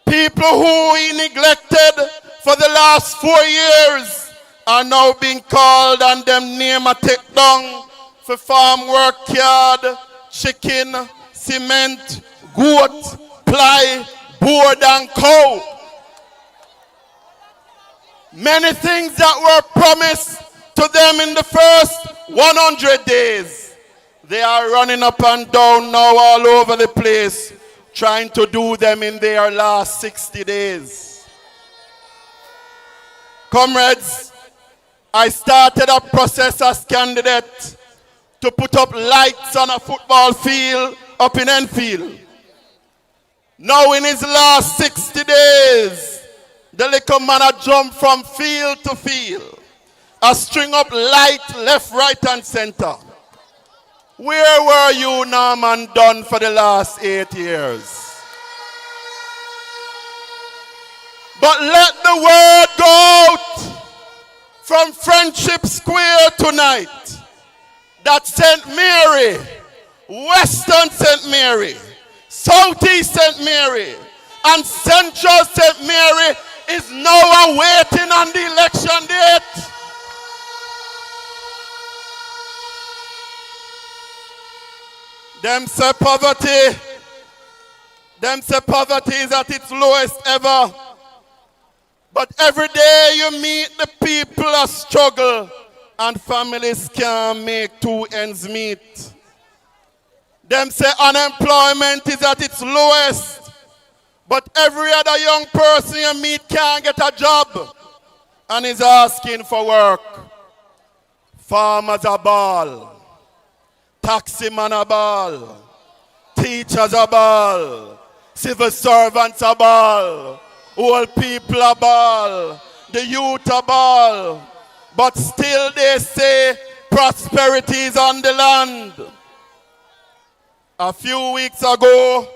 People who he neglected for the last 4 years are now being called and them name a take down for farm work yard, chicken, cement, goat, ply, board and cow. Many things that were promised to them in the first 100 days, they are running up and down now all over the place, trying to do them in their last 60 days. Comrades, I started a process as candidate to put up lights on a football field up in Enfield. Now in his last 60 days, the little man had jumped from field to field. A string up light left, right, and center. Where were you, Norman Dunn, for the last 8 years? But let the word go out from Friendship Square tonight that St. Mary, Western St. Mary, Southeast St. Mary, and Central St. Mary is now awaiting on the election date. Them say poverty is at its lowest ever. But every day you meet the people a struggle and families can't make 2 ends meet. Them say unemployment is at its lowest. But every other young person you meet can't get a job and is asking for work. Farmers are ball. Taxi man a ball, teachers a ball, civil servants a ball, old people a ball, the youth a ball, but still they say prosperity is on the land. A few weeks ago,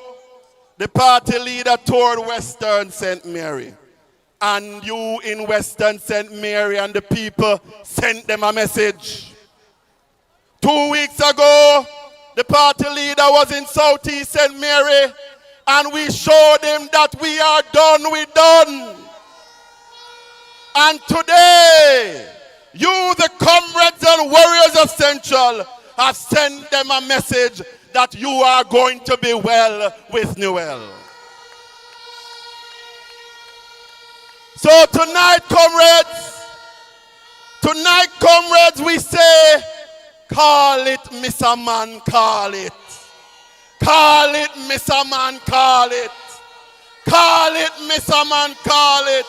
the party leader toured Western St. Mary, and you in Western St. Mary and the people sent them a message. 2 weeks ago, the party leader was in Southeast St. Mary, and we showed him that we are done, we done. And today, you, the comrades and warriors of Central, have sent them a message that you are going to be well with Newell. So tonight, comrades, we say, call it, Mr. Man, call it. Call it, Mr. Man, call it. Call it, Mr. Man, call it.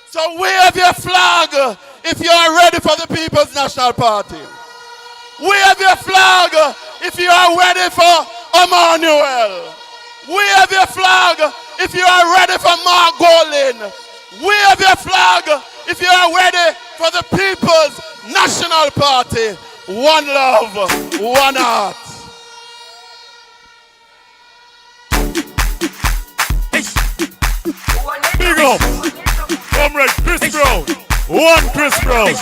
So wave your flag if you are ready for the People's National Party. Wave your flag if you are ready for Emmanuel. Wave your flag if you are ready for Mark Golin. Wave your flag if you are ready for the People's National Party. One love, one heart. Big up, Comrade Chris Brown. One Chris Brown.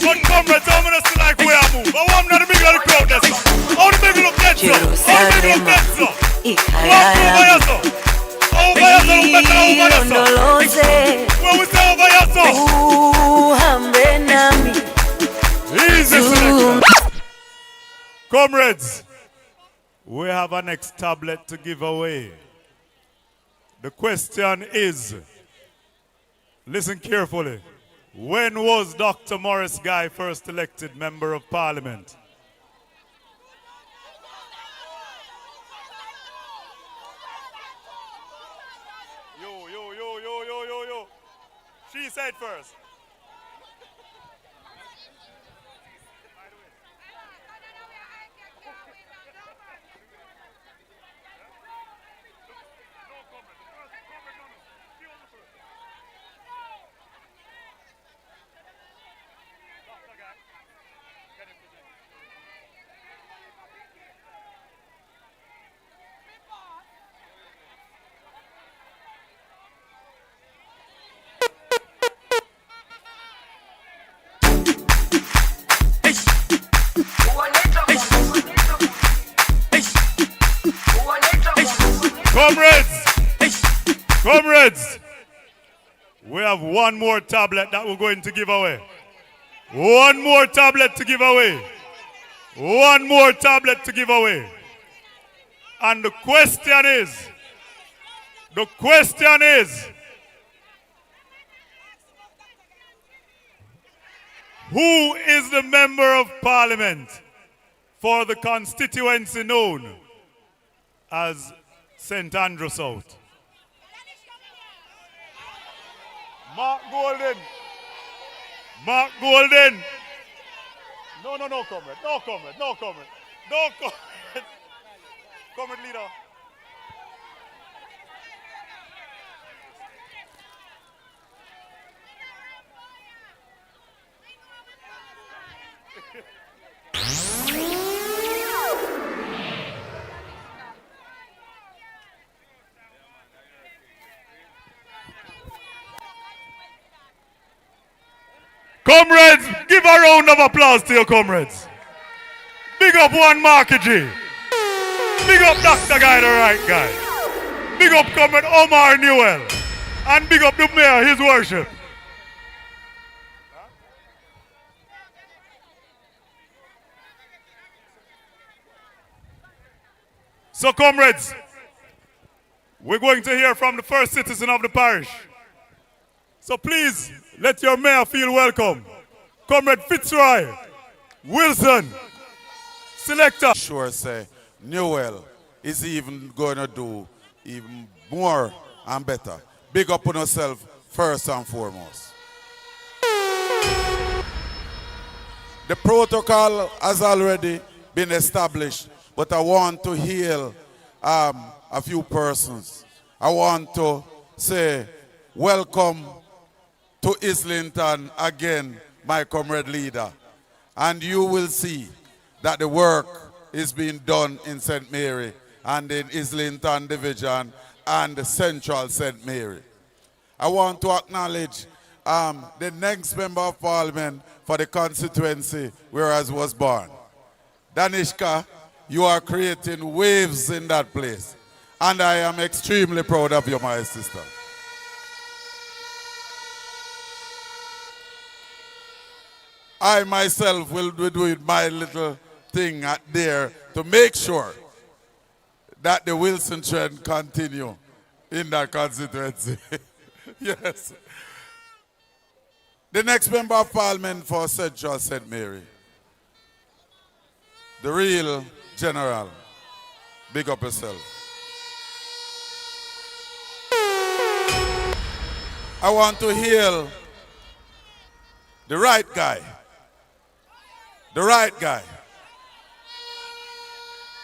But comrades, I'm going to see like where I move. I want to make a crowd that's up. I want to make it look dead so. I want to make it look dead so. When we say over here so. Easy selection. Comrades, we have our next tablet to give away. The question is, listen carefully. When was Dr. Morris Guy first elected Member of Parliament? Yo. She said first. Comrades, we have one more tablet that we're going to give away. One more tablet to give away. One more tablet to give away. And the question is, who is the Member of Parliament for the constituency known as St. Andrew South? Mark Golden. No, comrade. Comrade leader. Comrades, give a round of applause to your comrades. Big up one Marky G. Big up Dr. Guy, the right guy. Big up Comrade Omar Newell. And big up the mayor, his worship. So comrades, we're going to hear from the first citizen of the parish. So please, let your mayor feel welcome. Comrade Fitzroy, Wilson, Selector. Sure say, Newell is even going to do even more and better. Big up on yourself first and foremost. The protocol has already been established, but I want to hail a few persons. I want to say welcome to Islington again, my comrade leader. And you will see that the work is being done in St. Mary and in Islington Division and Central St. Mary. I want to acknowledge the next Member of Parliament for the constituency where I was born. Danishka, you are creating waves in that place. And I am extremely proud of you, my sister. I myself will be doing my little thing at there to make sure that the Wilson trend continue in that constituency. Yes. The next member of parliament for Central St. Mary, the real general. Big up yourself. I want to hail the right guy. The right guy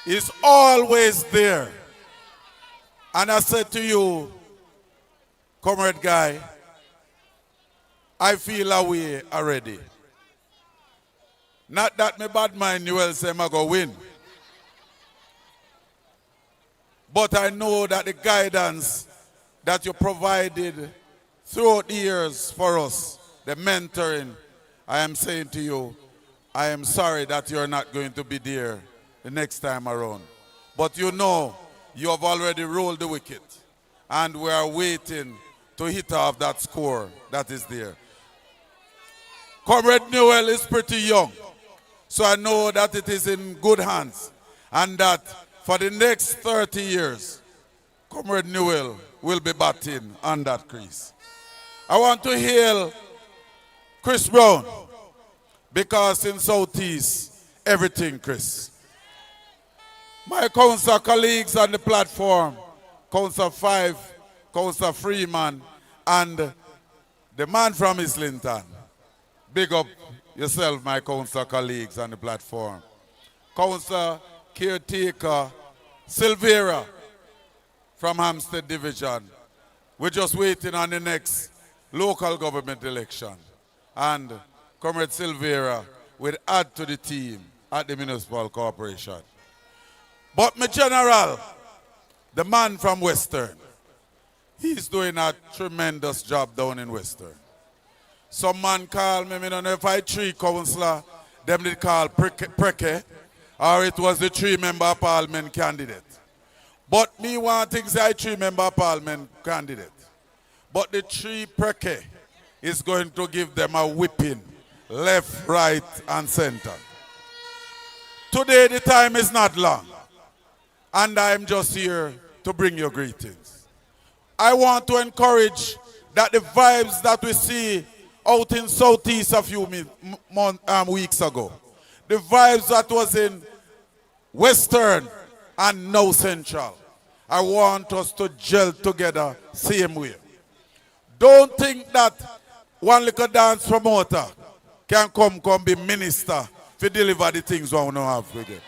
is always there. And I said to you, Comrade Guy, I feel a way already. Not that me bad mind you will say I go win. But I know that the guidance that you provided throughout the years for us, the mentoring, I am saying to you, I am sorry that you're not going to be there the next time around. But you know, you have already rolled the wicket. And we are waiting to hit off that score that is there. Comrade Newell is pretty young. So I know that it is in good hands. And that for the next 30 years, Comrade Newell will be batting on that crease. I want to hail Chris Brown. Because in Southeast, everything, Chris. My council colleagues on the platform, Council 5, Council Freeman, and the man from Islington. Big up yourself, my council colleagues on the platform. Council Caretaker Silvera from Hampstead Division. We're just waiting on the next local government election. And Comrade Silvera will add to the team at the Municipal Corporation. But my general, the man from Western, he's doing a tremendous job down in Western. Some man call me, I don't know if I 3 councillor, them did call Preke, or it was the 3-member parliament candidate. But me want to say 3-member parliament candidate. But the 3 Preke is going to give them a whipping. Left, right, and center. Today the time is not long. And I'm just here to bring you greetings. I want to encourage that the vibes that we see out in Southeast a few weeks ago, the vibes that was in Western and now Central, I want us to gel together same way. Don't think that one little dance promoter can come be minister to deliver the things we don't have again.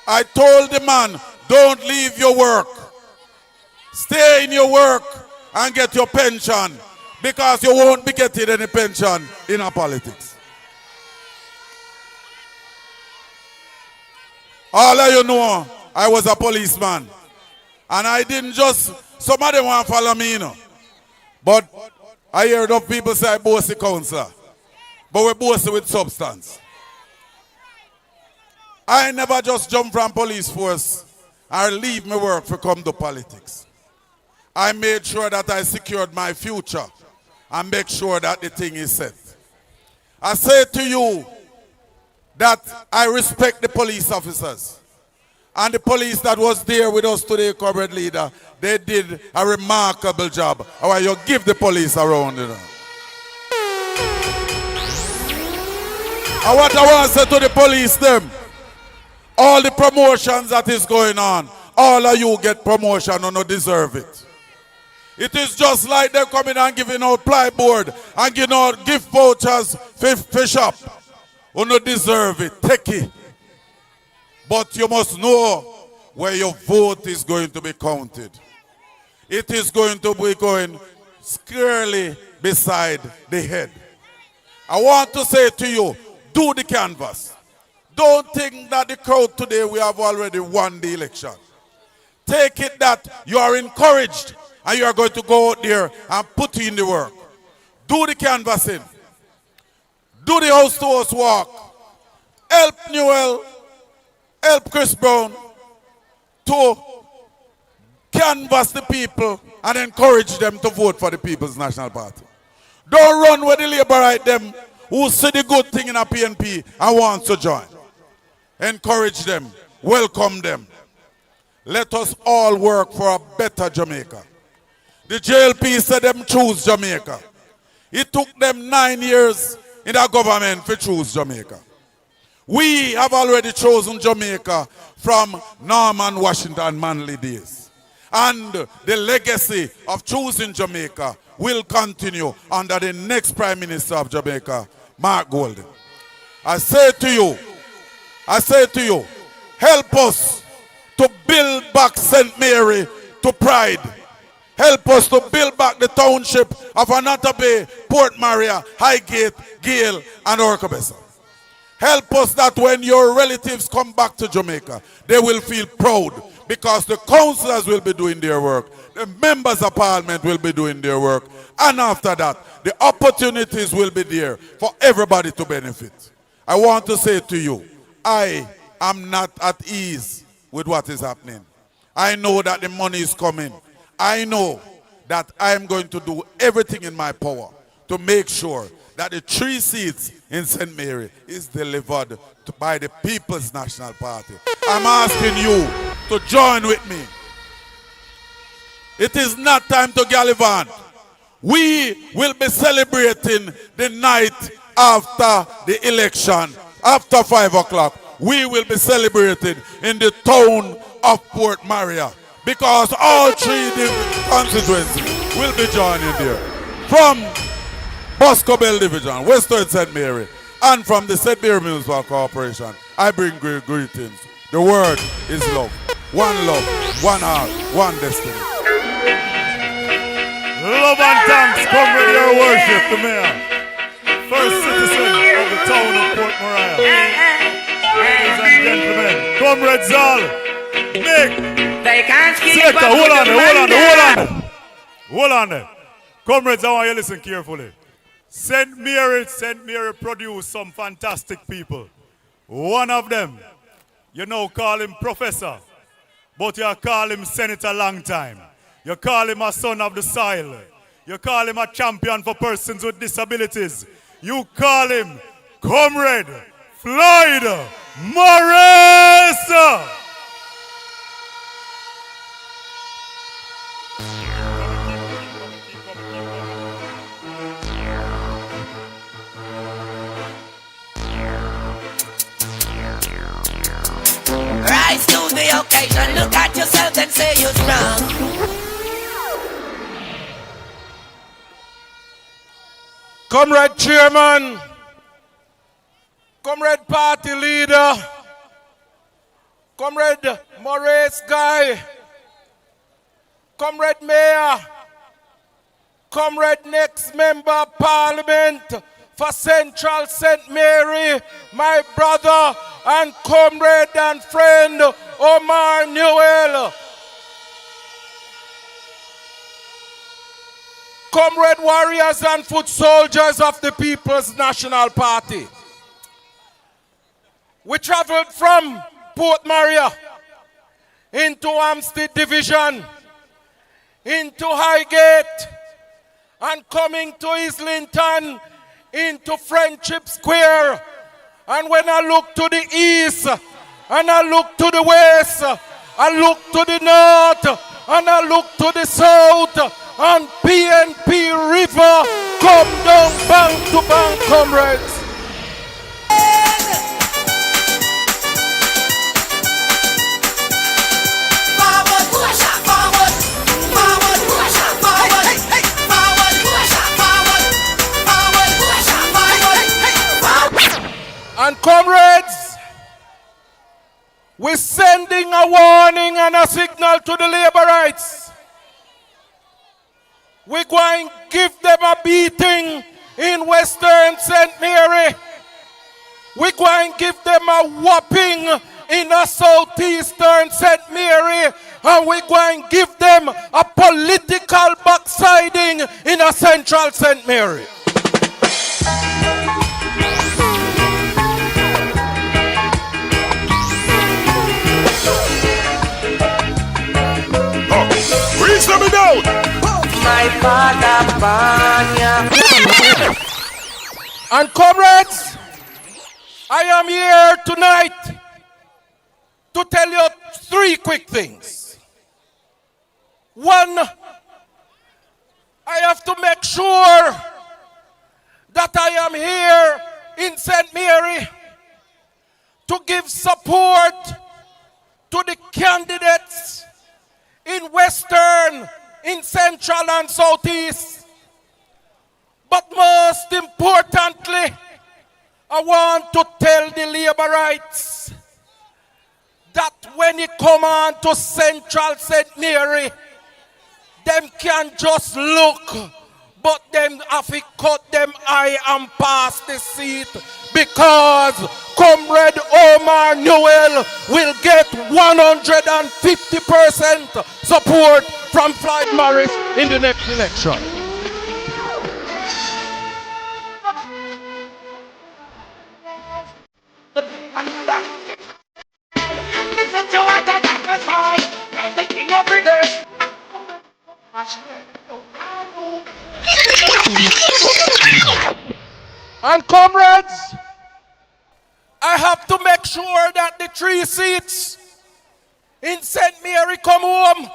I told the man, don't leave your work. Stay in your work and get your pension, because you won't be getting any pension in our politics. All of you know, I was a policeman. And I didn't just, somebody want to follow me, you know. But I heard of people say I boast the councillor. But we boast with substance. I never just jump from police force and leave my work to come to politics. I made sure that I secured my future and make sure that the thing is set. I say to you that I respect the police officers. And the police that was there with us today, Comrade Leader, they did a remarkable job. How you give the police a round, you know. And what I want to say to the police, them, all the promotions that is going on, all of you get promotion and you deserve it. It is just like they're coming and giving out plyboard and giving out gift vouchers for shop. You deserve it. Take it. But you must know where your vote is going to be counted. It is going to be going squarely beside the head. I want to say to you, do the canvass. Don't think that the crowd today, we have already won the election. Take it that you are encouraged and you are going to go out there and put in the work. Do the canvassing. Do the house-to-house walk. Help Newell help Chris Brown to canvass the people and encourage them to vote for the People's National Party. Don't run with the Labourite them who see the good thing in a PNP and want to join. Encourage them, welcome them. Let us all work for a better Jamaica. The JLP said them choose Jamaica. It took them 9 years in the government to choose Jamaica. We have already chosen Jamaica from Norman Washington Manley days. And the legacy of choosing Jamaica will continue under the next Prime Minister of Jamaica, Mark Golden. I say to you, help us to build back St. Mary to pride. Help us to build back the township of Anata Bay, Port Maria, Highgate, Gale, and Orcabessa. Help us that when your relatives come back to Jamaica, they will feel proud because the councillors will be doing their work, the members of parliament will be doing their work, and after that, the opportunities will be there for everybody to benefit. I want to say to you, I am not at ease with what is happening. I know that the money is coming. I know that I am going to do everything in my power to make sure that the 3 seats in St. Mary is delivered by the People's National Party. I'm asking you to join with me. It is not time to gallivant. We will be celebrating the night after the election, after 5 o'clock. We will be celebrating in the town of Port Maria because all 3 constituencies will be joining there. From Bosco Bell Division, Western St. Mary, and from the St. Mary Municipal Corporation, I bring greetings. The word is love. One love, one heart, one destiny. Love and thanks, come with your worship, the mayor. First citizen of the town of Port Maria. Ladies and gentlemen, comrades all, Nick, Selector, hold on there. Comrades, I want you to listen carefully. St. Mary produced some fantastic people. One of them, you now call him Professor, but you call him Senator long time. You call him a son of the soil. You call him a champion for persons with disabilities. You call him Comrade Floyd Morris. Rise to the occasion, look at yourself and say you're strong. Comrade Chairman, Comrade Party Leader, Comrade Maurice Guy, Comrade Mayor, Comrade next Member of Parliament for Central St. Mary, my brother and comrade and friend Omar Newell. Comrade warriors and foot soldiers of the People's National Party. We traveled from Port Maria into Hampstead Division, into Highgate, and coming to Islington, into Friendship Square. And when I look to the east, and I look to the west, I look to the north, and I look to the south, and PNP River come down bank to bank, comrades. And comrades, we're sending a warning and a signal to the Labourites. We're going to give them a beating in Western St. Mary. We're going to give them a whopping in a Southeastern St. Mary. And we're going to give them a political backsliding in a Central St. Mary. my father Panya. And comrades, I am here tonight to tell you 3 quick things. One, I have to make sure that I am here in St. Mary to give support to the candidates in Western, in Central and Southeast. But most importantly, I want to tell the Labourites that when it come on to Central St. Mary, them can just look, but them have to cut them eye and pass the seat, because Comrade Omar Newell will get 150% support from Floyd Morris in the next election. And comrades, I have to make sure that the 3 seats in St. Mary come home,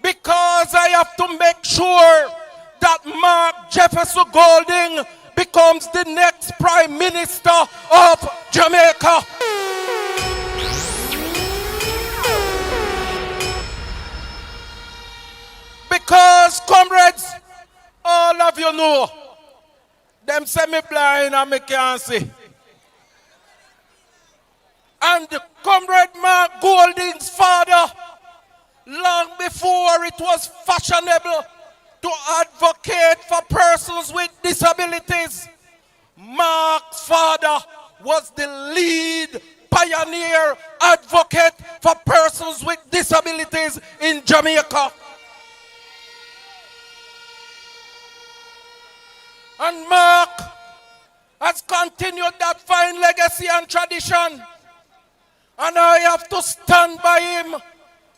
because I have to make sure that Mark Jefferson Golding becomes the next Prime Minister of Jamaica. Because, comrades, all of you know, them semi-blind and me can't see. And Comrade Mark Golding's father, long before it was fashionable to advocate for persons with disabilities, Mark's father was the lead pioneer advocate for persons with disabilities in Jamaica. And Mark has continued that fine legacy and tradition. And I have to stand by him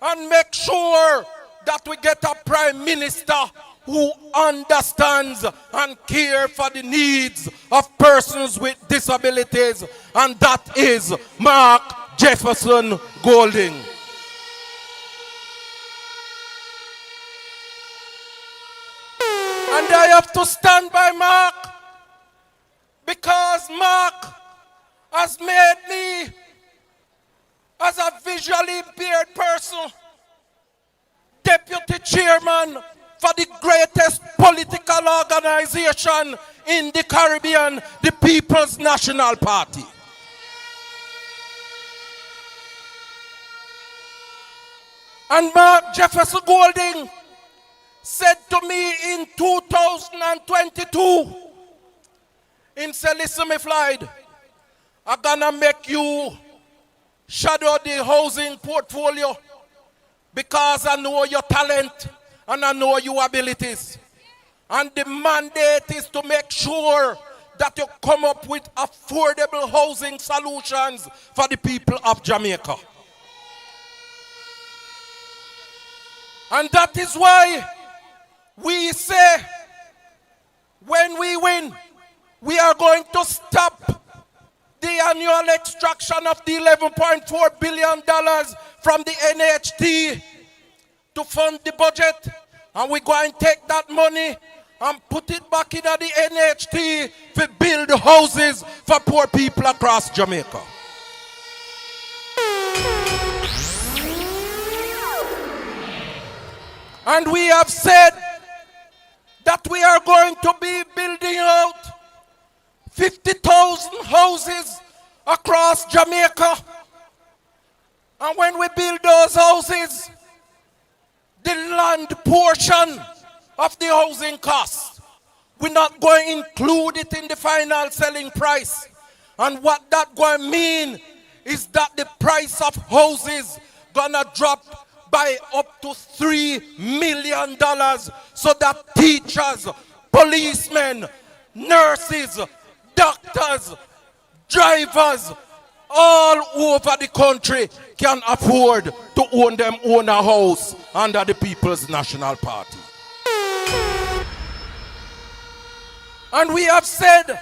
and make sure that we get a Prime Minister who understands and cares for the needs of persons with disabilities. And that is Mark Jefferson Golding. And I have to stand by Mark, because Mark has made me, as a visually impaired person, deputy chairman for the greatest political organization in the Caribbean, the People's National Party. And Mark Jefferson Golding said to me in 2022, he said, listen me Floyd, I'm gonna make you shadow the housing portfolio, because I know your talent and I know your abilities. And the mandate is to make sure that you come up with affordable housing solutions for the people of Jamaica. And that is why we say, when we win, we are going to stop the annual extraction of the $11.4 billion from the NHT to fund the budget. And we're going to take that money and put it back into the NHT to build houses for poor people across Jamaica. And we have said that we are going to be building out 50,000 houses across Jamaica. And when we build those houses, the land portion of the housing cost, we're not going to include it in the final selling price. And what that going to mean is that the price of houses gonna drop by up to $3 million, so that teachers, policemen, nurses, doctors, drivers all over the country can afford to own a house under the People's National Party. And we have said,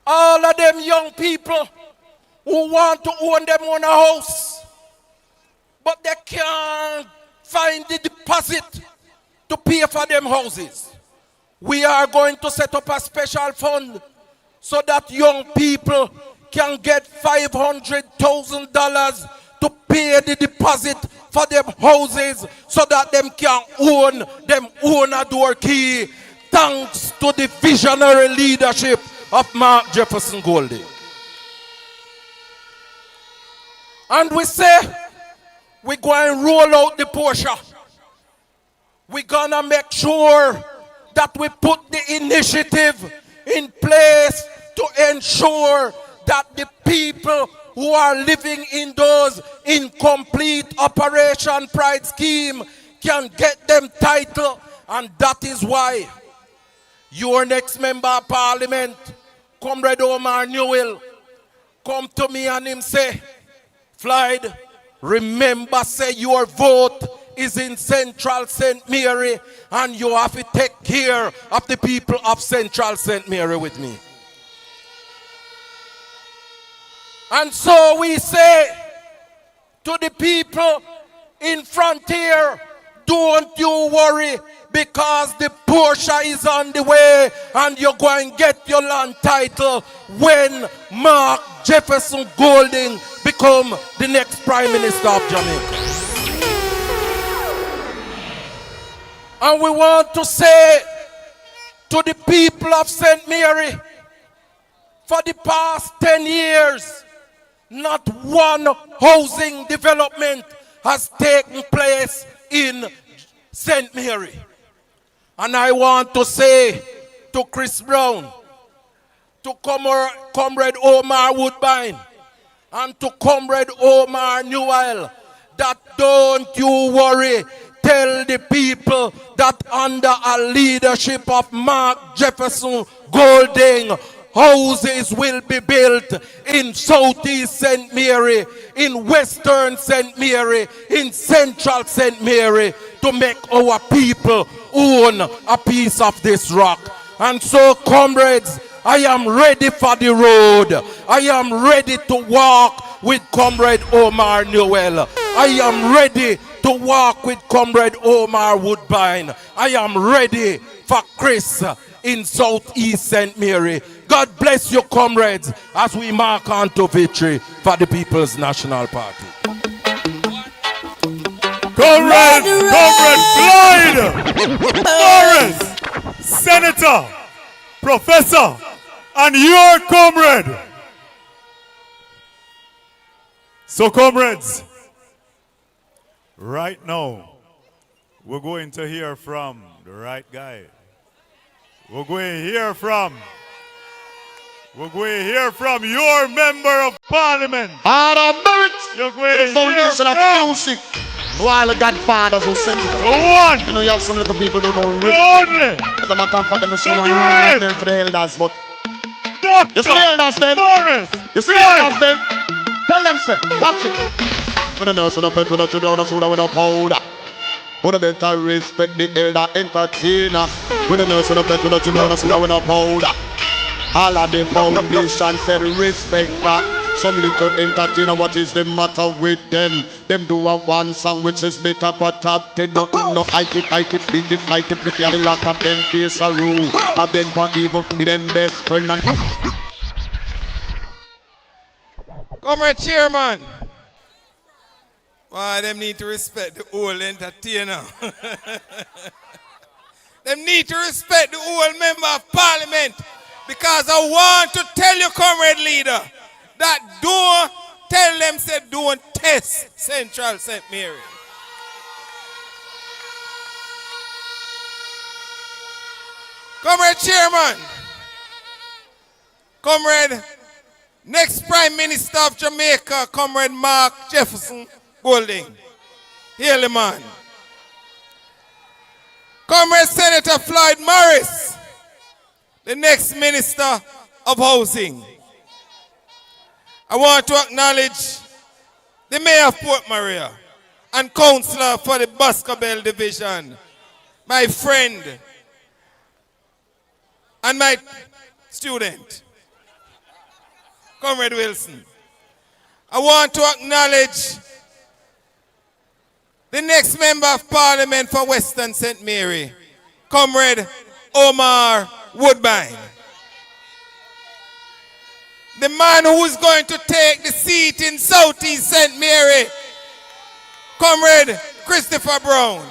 all of them young people who want to own them own a house, but they can't find the deposit to pay for them houses. We are going to set up a special fund so that young people can get $500,000 to pay the deposit for them houses so that them can own a door key, thanks to the visionary leadership of Mark Jefferson Golding. And we say, we're going to roll out the Porsche. We're going to make sure that we put the initiative in place to ensure that the people who are living in those incomplete Operation Pride scheme can get them title. And that is why your next member of parliament, Comrade Omar Newell, come to me and him say, Floyd, remember, say your vote is in Central St. Mary and you have to take care of the people of Central St. Mary with me. And so we say to the people in Frontier, don't you worry, because the Porsche is on the way and you're going to get your land title when Mark Jefferson Golding become the next Prime Minister of Jamaica. And we want to say to the people of St. Mary, for the past 10 years, not one housing development has taken place in St. Mary. And I want to say to Chris Brown, to Comrade Omar Woodbine, and to Comrade Omar Newell, that don't you worry. Tell the people that under a leadership of Mark Jefferson Golding, houses will be built in Southeast St. Mary, in Western St. Mary, in Central St. Mary, to make our people own a piece of this rock. And so, comrades, I am ready for the road. I am ready to walk with Comrade Omar Newell. I am ready to walk with Comrade Omar Woodbine. I am ready for Chris in Southeast St. Mary. God bless you, comrades, as we mark on to victory for the People's National Party. Comrade Floyd Morris, Senator, Professor, and your comrade. So, comrades, right now, we're going to hear from the right guy. We're going to hear from your member of parliament. You're going to hear from music. While the godfathers who sent it. Go on. You know, you have some little people who don't read. Only. As a matter of fact, them so right there for the elders, but you see the elders then? You see the elders then? Tell them, sir, watch it. We don't know, so no pet, we don't know, so we don't powder. We don't better respect the elder entertainer. We don't know, so no pet, we don't know, so we don't powder. All of the foundation said respect back. Some little entertainer, what is the matter with them? Them do a one song which is better but top 10. Nothing no I keep beat it, fight it, pretty a lot of them face a rule. I've been for evil, them best friend and Comrade Chairman. Why them need to respect the old entertainer. Them need to respect the old member of parliament. Because I want to tell you, comrade leader, that don't tell them, say, don't test Central St. Mary. Comrade Chairman, Comrade, next Prime Minister of Jamaica, Comrade Mark Jefferson Golding. Hail the man. Comrade Senator Floyd Morris, the next Minister of Housing. I want to acknowledge the Mayor of Port Maria and Councillor for the Boscobel Division, my friend, and my student, Comrade Wilson. I want to acknowledge the next Member of Parliament for Western St. Mary, Comrade Omar Woodbine. The man who is going to take the seat in Southeast St. Mary, Comrade Christopher Brown.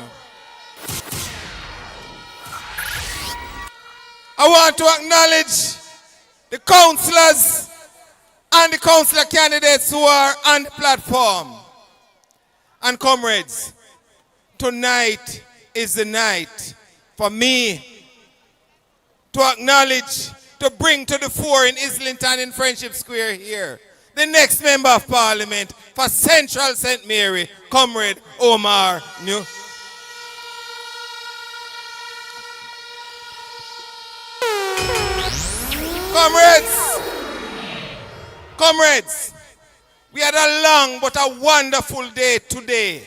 I want to acknowledge the councillors and the councillor candidates who are on the platform. And comrades, tonight is the night for me to acknowledge, to bring to the fore in Islington in Friendship Square here, the next Member of Parliament for Central St. Mary, Comrade Omar New. Comrades, we had a long but a wonderful day today.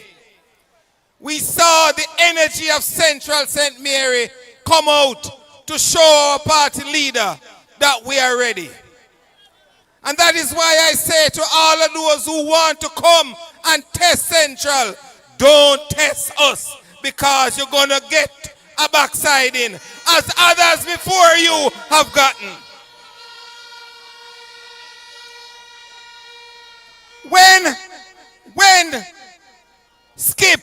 We saw the energy of Central St. Mary come out to show our party leader that we are ready. And that is why I say to all of those who want to come and test Central, don't test us, because you're going to get a backsliding as others before you have gotten. When Skip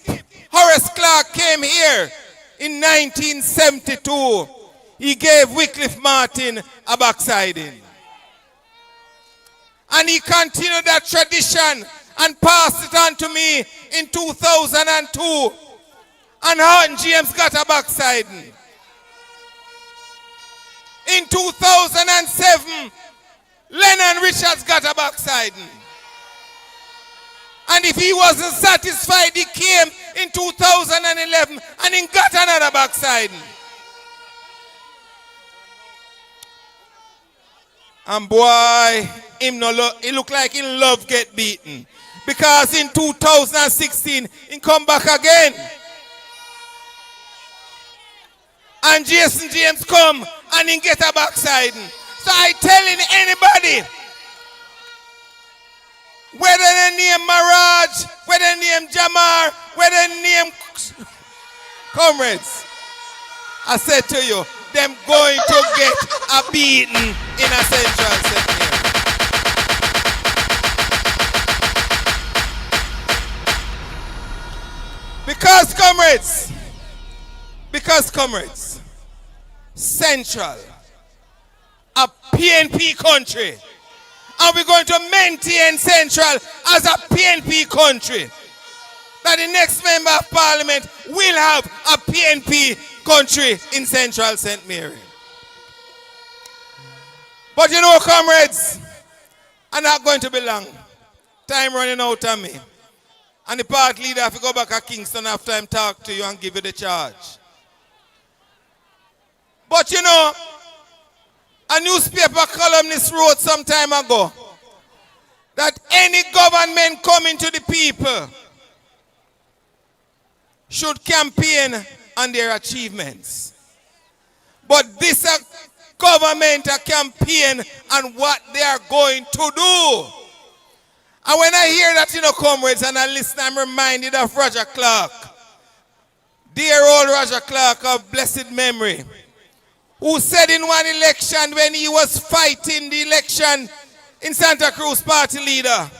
Horace Clark came here in 1972, he gave Wycliffe Martin a backsliding. And he continued that tradition and passed it on to me in 2002. And Houghton James got a backsliding. In 2007, Lennon Richards got a backsliding. And if he wasn't satisfied, he came in 2011 and he got another backsliding. And boy, he look like he love get beaten. Because in 2016, he come back again. And Jason James come and he get a backsliding. So I telling anybody, whether they name Maraj, whether they name Jamar, whether they name comrades, I said to you, them going to get a beating in a Central St. Mary. Because comrades, Central, a PNP country, and we're going to maintain Central as a PNP country. That the next Member of Parliament will have a PNP country in Central St. Mary. But you know, comrades, I'm not going to be long. Time running out on me. And the party leader have to go back to Kingston after I talk to you and give you the charge. But you know, a newspaper columnist wrote some time ago that any government coming to the people should campaign on their achievements. But this government a campaign on what they are going to do. And when I hear that, you know, comrades, and I listen, I'm reminded of Roger Clark. Dear old Roger Clark of blessed memory, who said in one election when he was fighting the election in Santa Cruz party leader,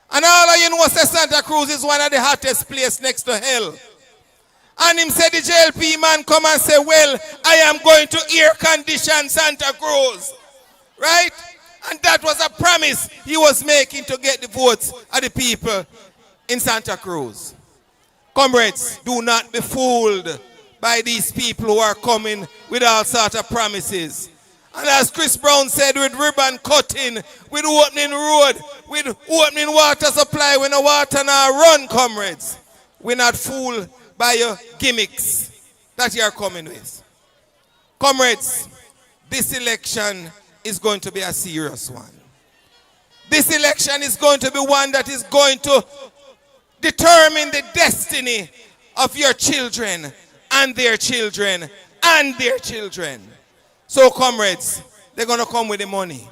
and all of you know that Santa Cruz is one of the hottest places next to hell. And him said the JLP man come and say, well, I am going to air condition Santa Cruz. Right? And that was a promise he was making to get the votes of the people in Santa Cruz. Comrades, do not be fooled by these people who are coming with all sorts of promises. And as Chris Brown said, with ribbon cutting, with opening road, with opening water supply when the water now run, comrades. We're not fooled by your gimmicks that you are coming with. Comrades, this election is going to be a serious one. This election is going to be one that is going to determine the destiny of your children and their children and their children. So, comrades, they're going to come with the money.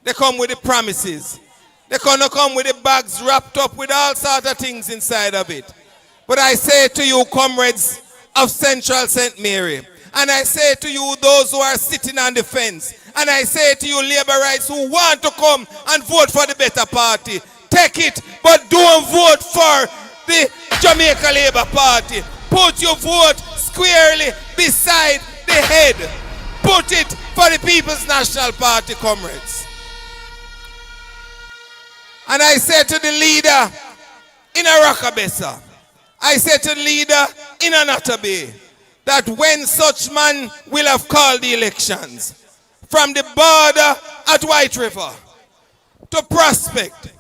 They come with the promises. They're going to come with the bags wrapped up with all sorts of things inside of it. But I say to you, comrades of Central St. Mary, and I say to you, those who are sitting on the fence, and I say to you, Labourites who want to come and vote for the better party, take it, but don't vote for the Jamaica Labour Party. Put your vote squarely beside the head. Put it for the People's National Party, comrades. And I say to the leader in Arakabessa, I say to the leader in Anatabe, that when such man will have called the elections, from the border at White River, to Prospect,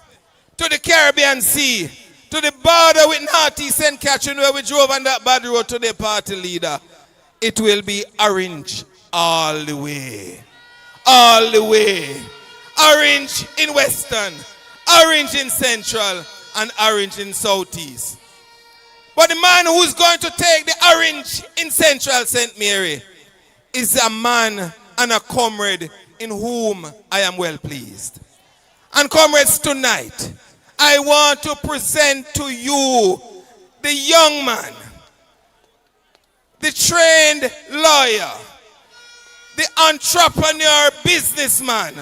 to the Caribbean Sea, to the border with Northeast St. Catherine where we drove on that bad road to the party leader, it will be orange all the way. All the way. Orange in Western, orange in Central, and orange in Southeast. But the man who's going to take the orange in Central St. Mary is a man and a comrade in whom I am well pleased. And comrades, tonight, I want to present to you the young man, the trained lawyer, the entrepreneur businessman,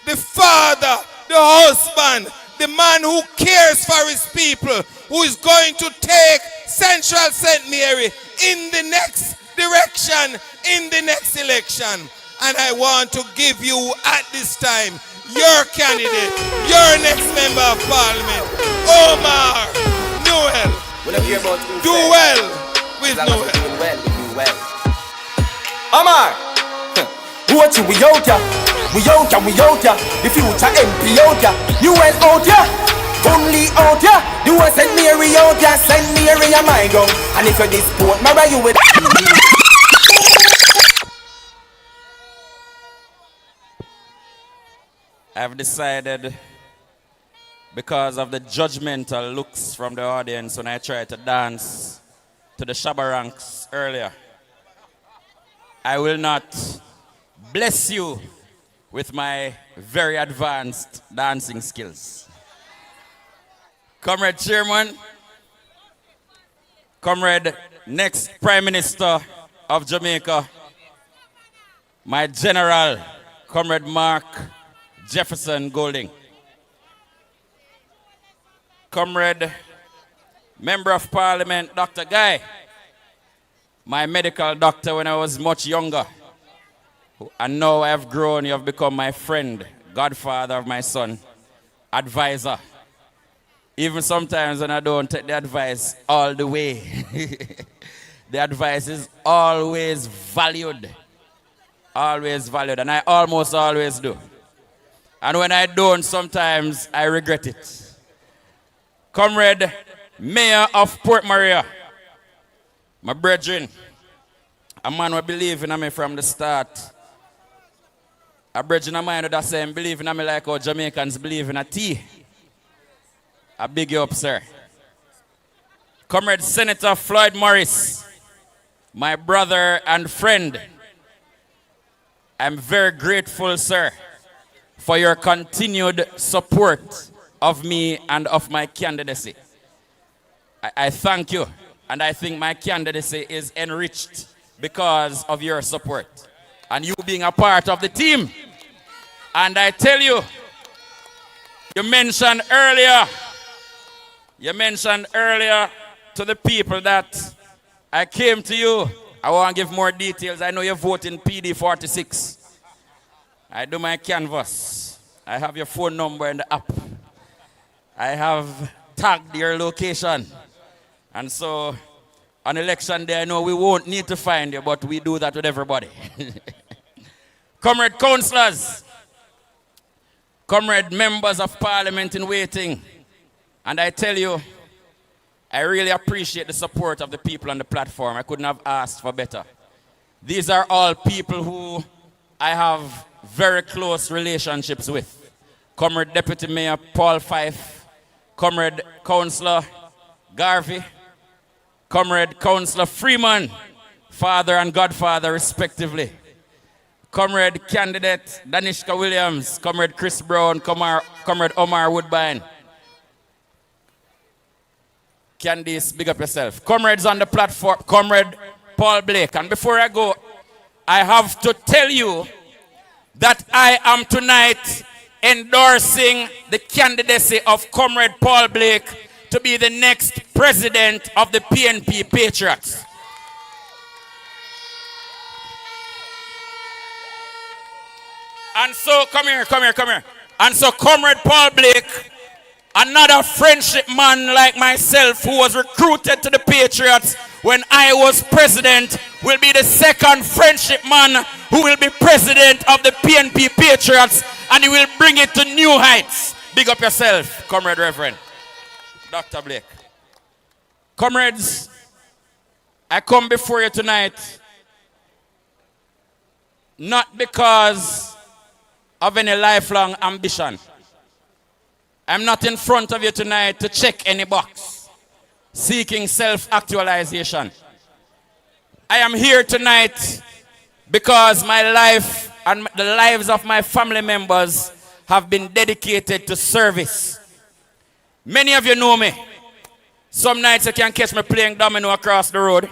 the father, the husband, the man who cares for his people, who is going to take Central St. Mary in the next direction, in the next election. And I want to give you at this time your candidate, your next member of parliament, Omar Newell. Do well with Newell. Omar, what you we out ya? We out ya, we out ya. The future MP out ya. Newell out ya. Only out ya. You want St. Mary out ya. St. Mary a my gun. And if you disport Mara, you with. I've decided, because of the judgmental looks from the audience when I tried to dance to the Shabaranks earlier, I will not bless you with my very advanced dancing skills. Comrade Chairman, Comrade next Prime Minister of Jamaica, my General, Comrade Mark Jefferson Golding. Comrade, Member of Parliament, Dr. Guy, my medical doctor when I was much younger. And now I have grown, you have become my friend, godfather of my son, advisor. Even sometimes when I don't take the advice all the way, the advice is always valued. Always valued, and I almost always do. And when I don't, sometimes I regret it. Comrade, Mayor of Port Maria, my brethren, a man who believe in me from the start. A brethren of mine that say believe in me like how Jamaicans believe in a tea. I big you up, sir. Comrade Senator Floyd Morris, my brother and friend. I'm very grateful, sir, for your continued support of me and of my candidacy. I thank you, and I think my candidacy is enriched because of your support and you being a part of the team. And I tell you, you mentioned earlier to the people that I came to you. I want to give more details. I know you vote in PD 46. I do my canvas. I have your phone number in the app. I have tagged your location. And so on election day, I know we won't need to find you, but we do that with everybody. Comrade councillors, comrade members of parliament in waiting, and I tell you, I really appreciate the support of the people on the platform. I couldn't have asked for better. These are all people who I have very close relationships with. Comrade Deputy Mayor Paul Fife, Comrade Councillor Garvey, Comrade Councillor Freeman, father and godfather respectively. Comrade candidate Danishka Williams, Comrade Chris Brown, Comrade Omar Woodbine. Candice, big up yourself. Comrades on the platform, Comrade Paul Blake. And before I go, I have to tell you that I am tonight endorsing the candidacy of Comrade Paul Blake to be the next president of the PNP Patriots. And so, come here. And so, Comrade Paul Blake, another friendship man like myself who was recruited to the Patriots when I was president, will be the second friendship man who will be president of the PNP Patriots, and he will bring it to new heights. Big up yourself, Comrade Reverend Dr. Blake. Comrades, I come before you tonight not because of any lifelong ambition. I'm not in front of you tonight to check any box, seeking self-actualization. I am here tonight because my life and the lives of my family members have been dedicated to service. Many of you know me. Some nights you can catch me playing domino across the road.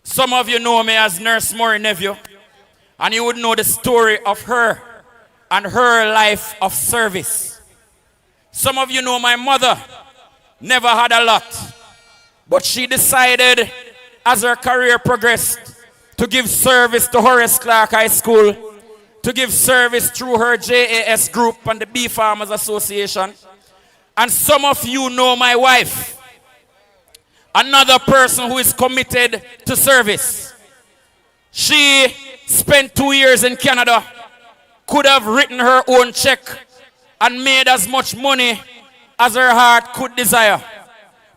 Some of you know me as Nurse Murray Nephew, and you would know the story of her and her life of service. Some of you know my mother never had a lot, but she decided as her career progressed to give service to Horace Clark High School, to give service through her JAS group and the Bee Farmers Association. And some of you know my wife, another person who is committed to service. She spent 2 years in Canada, could have written her own check and made as much money as her heart could desire.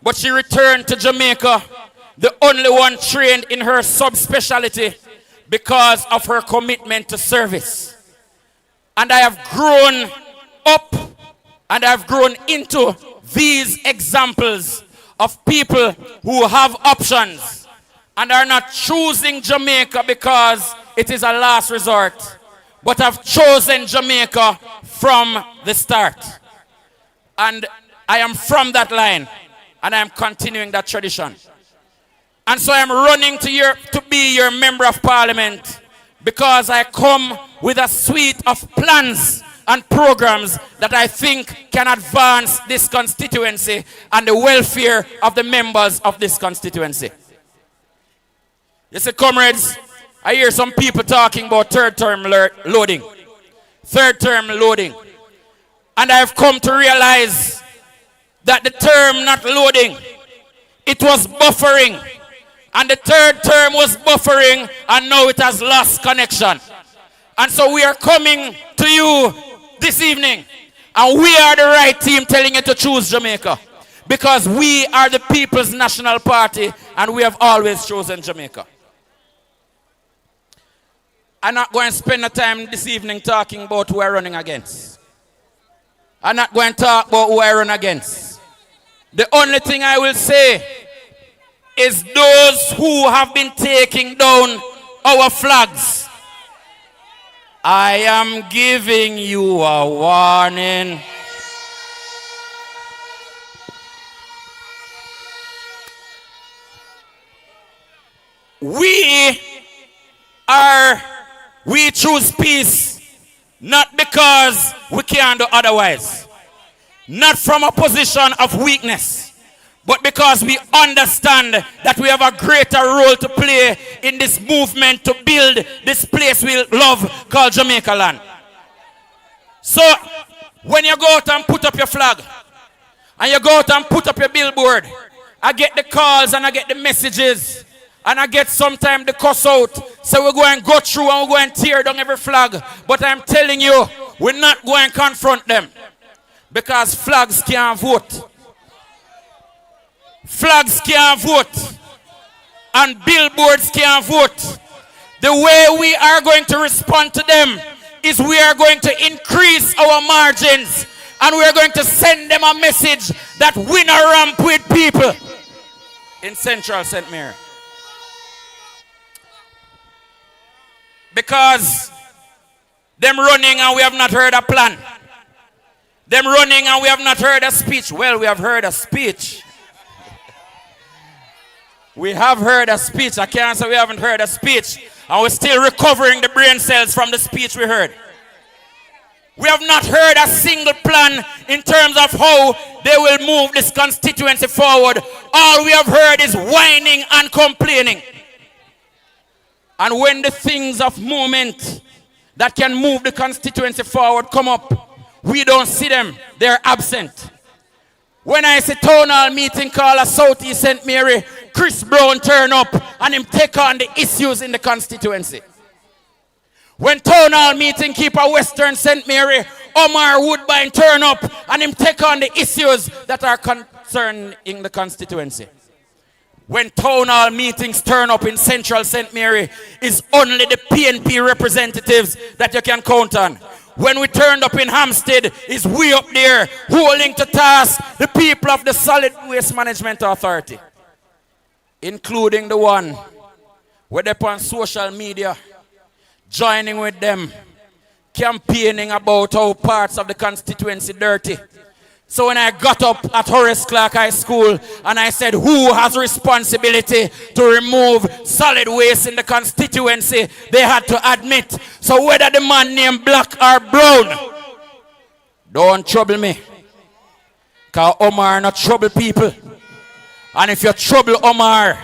But she returned to Jamaica, the only one trained in her subspecialty, because of her commitment to service. And I have grown up and I've grown into these examples of people who have options and are not choosing Jamaica because it is a last resort, but have chosen Jamaica from the start. And I am from that line, and I am continuing that tradition. And so I am running to be your member of parliament because I come with a suite of plans and programs that I think can advance this constituency and the welfare of the members of this constituency. You see, comrades, I hear some people talking about third term loading. Third term loading. And I've come to realize that the term not loading, it was buffering. And the third term was buffering, and now it has lost connection. And so we are coming to you this evening, and we are the right team telling you to choose Jamaica, because we are the People's National Party, and we have always chosen Jamaica. I'm not going to spend the time this evening talking about who we're running against. I'm not going to talk about who I run against. The only thing I will say is those who have been taking down our flags. I am giving you a warning. We choose peace not because we can't do otherwise, not from a position of weakness, but because we understand that we have a greater role to play in this movement to build this place we love called Jamaica land. So, when you go out and put up your flag, and you go out and put up your billboard, I get the calls and I get the messages, and I get sometimes the cuss out. So we're going to go through and we're going to tear down every flag. But I'm telling you, we're not going to confront them, because flags can't vote. Flags can't vote, and billboards can't vote. The way we are going to respond to them is we are going to increase our margins, and we are going to send them a message that we not ramp with people in Central St. Mary. Because them running and we have not heard a plan. Them running and we have not heard a speech. Well, we have heard a speech. We have heard a speech. I can't say we haven't heard a speech. And we're still recovering the brain cells from the speech we heard. We have not heard a single plan in terms of how they will move this constituency forward. All we have heard is whining and complaining. And when the things of moment that can move the constituency forward come up, we don't see them. They're absent. When I say town hall meeting called a Southeast St. Mary, Chris Brown turn up and him take on the issues in the constituency. When town hall meeting keep a Western St. Mary, Omar Woodbine turn up and him take on the issues that are concerned in the constituency. When town hall meetings turn up in Central St. Mary, is only the PNP representatives that you can count on. When we turned up in Hampstead, is we up there holding to task the people of the Solid Waste Management Authority, including the one where they're on social media, joining with them, campaigning about how parts of the constituency dirty. So when I got up at Horace Clark High School and I said, who has responsibility to remove solid waste in the constituency, they had to admit. So whether the man named Black or Brown, don't trouble me. Because Omar not trouble people. And if you trouble Omar,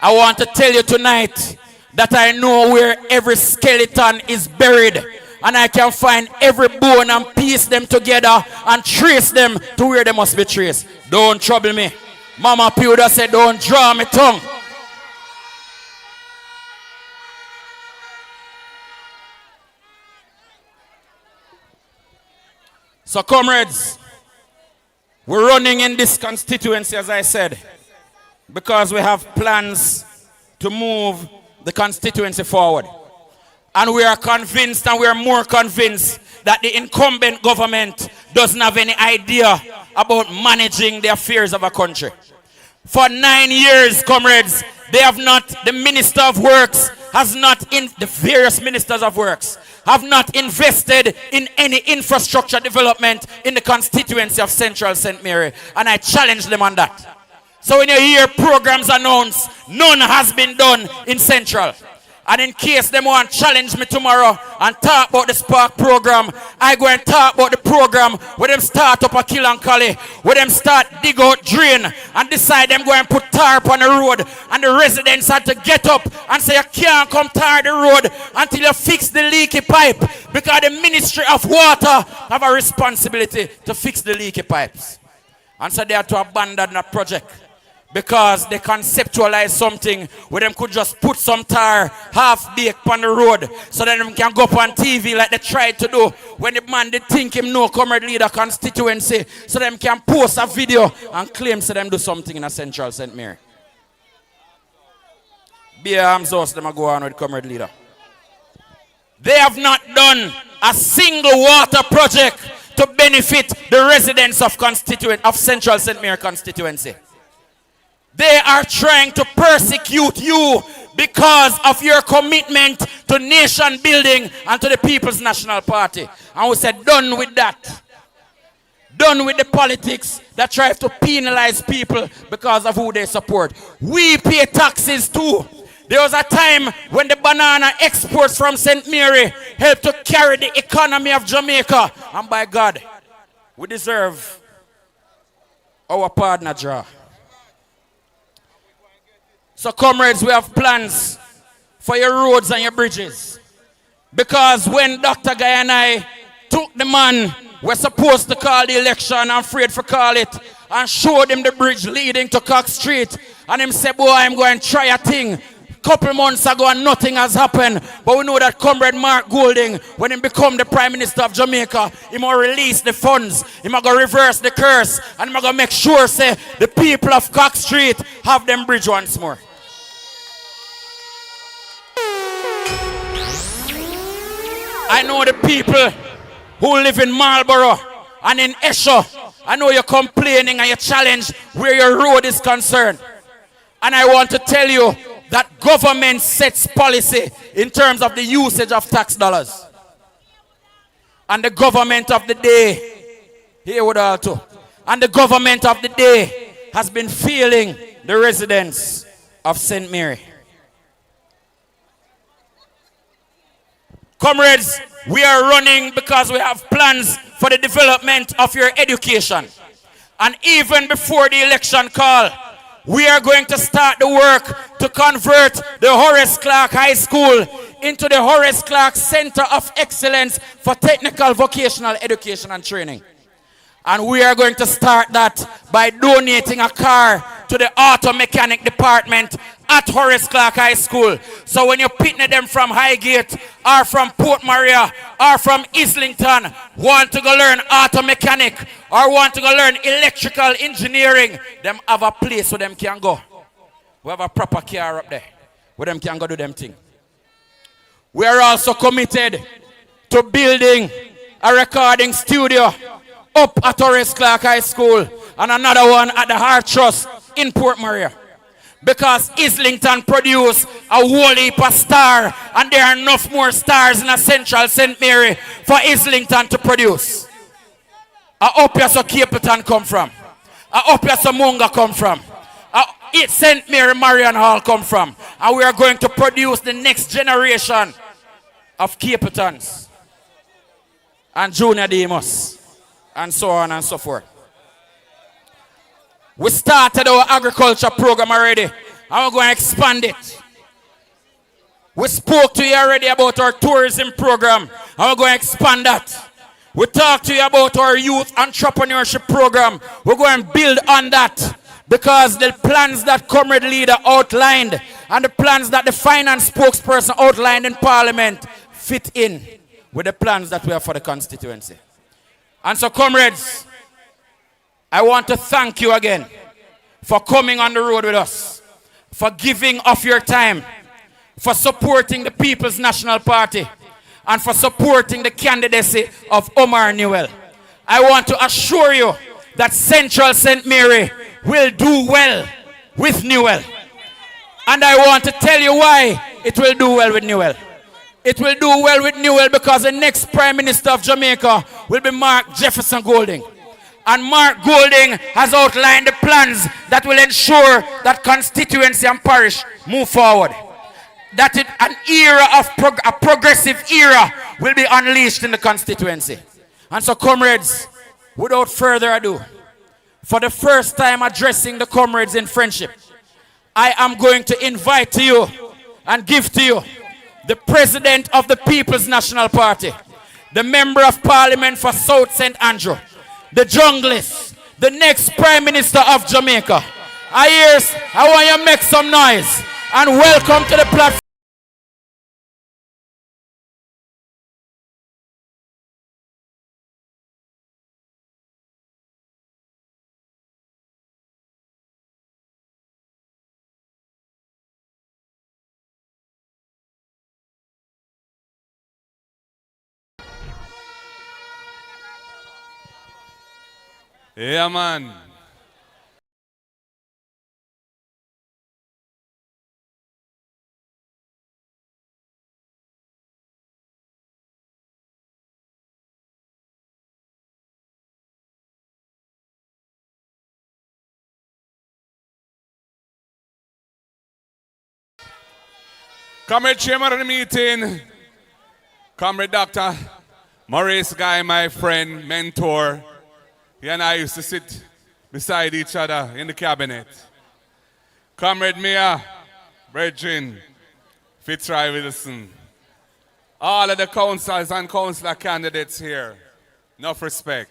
I want to tell you tonight that I know where every skeleton is buried. And I can find every bone and piece them together and trace them to where they must be traced. Don't trouble me. Mama Pewda said, don't draw my tongue. So comrades, we're running in this constituency, as I said, because we have plans to move the constituency forward. And we are convinced, and we are more convinced, that the incumbent government doesn't have any idea about managing the affairs of a country. For 9 years, comrades, they have not, the Minister of Works has not, the various Ministers of Works have not invested in any infrastructure development in the constituency of Central St. Mary. And I challenge them on that. So when you hear programs announced, none has been done in Central. And in case them want to challenge me tomorrow and talk about the Spark program, I go and talk about the program where them start up a Killancally, where them start dig out drain and decide them go and put tarp on the road, and the residents had to get up and say you can't come tar the road until you fix the leaky pipe, because the Ministry of Water have a responsibility to fix the leaky pipes. And so they had to abandon that project, because they conceptualize something where them could just put some tar half-baked on the road so that them can go up on TV like they tried to do when the man did think him no comrade leader constituency, so them can post a video and claim so them do something in a Central St. Mary. Be a arms house, them go on with comrade leader. They have not done a single water project to benefit the residents of Central St. Mary constituency. They are trying to persecute you because of your commitment to nation building and to the People's National Party. And we said, done with that. Done with the politics that tries to penalize people because of who they support. We pay taxes too. There was a time when the banana exports from St. Mary helped to carry the economy of Jamaica. And by God, we deserve our partner draw. So comrades, we have plans for your roads and your bridges. Because when Dr. Guy and I took the man we're supposed to call the election, I'm afraid to call it, and showed him the bridge leading to Cox Street, and him said, boy, I'm going to try a thing. Couple months ago and nothing has happened. But we know that Comrade Mark Golding, when he become the Prime Minister of Jamaica, he will release the funds, he will go reverse the curse, and he will go make sure say the people of Cox Street have them bridge once more. I know the people who live in Marlborough and in Esho. I know you're complaining and you're challenged where your road is concerned. And I want to tell you, that government sets policy in terms of the usage of tax dollars. And the government of the day, here with all too, and the government of the day has been failing the residents of St. Mary. Comrades, we are running because we have plans for the development of your education. And even before the election call, we are going to start the work to convert the Horace Clark High School into the Horace Clark Center of Excellence for Technical Vocational Education and Training. And we are going to start that by donating a car to the auto mechanic department at Horace Clark High School. So when you picnic them from Highgate or from Port Maria or from Islington, want to go learn auto mechanic or want to go learn electrical engineering, them have a place where them can go. We have a proper car up there where them can go do them thing. We are also committed to building a recording studio up at Horace Clark High School and another one at the Heart Trust in Port Maria. Because Islington produce a whole heap of star and there are enough more stars in a central St. Mary for Islington to produce. I hope you so Capleton come from. I hope you so Munga come from. St. Mary Marian Hall come from. And we are going to produce the next generation of Capletons and Junior Demos and so on and so forth. We started our agriculture program already, and we're going to expand it. We spoke to you already about our tourism program, and we're going to expand that. We talked to you about our youth entrepreneurship program. We're going to build on that, because the plans that Comrade Leader outlined and the plans that the finance spokesperson outlined in Parliament fit in with the plans that we have for the constituency. And so, comrades, I want to thank you again for coming on the road with us, for giving of your time, for supporting the People's National Party, and for supporting the candidacy of Omar Newell. I want to assure you that Central St. Mary will do well with Newell. And I want to tell you why it will do well with Newell. It will do well with Newell because the next Prime Minister of Jamaica will be Mark Jefferson Golding. And Mark Golding has outlined the plans that will ensure that constituency and parish move forward. That an era of a progressive era will be unleashed in the constituency. And so, comrades, without further ado, for the first time addressing the comrades in friendship, I am going to invite to you and give to you the President of the People's National Party, the Member of Parliament for South St. Andrew, the junglist, the next Prime Minister of Jamaica. I want you to make some noise and welcome to the platform. Yeah, man. Comrade Chairman of the meeting, Comrade Dr. Maurice Guy, my friend, mentor. He and I used to sit beside each other in the cabinet. Comrade Mayor, Brethren, Fitzroy Wilson. All of the councillors and councillor candidates here. Enough respect.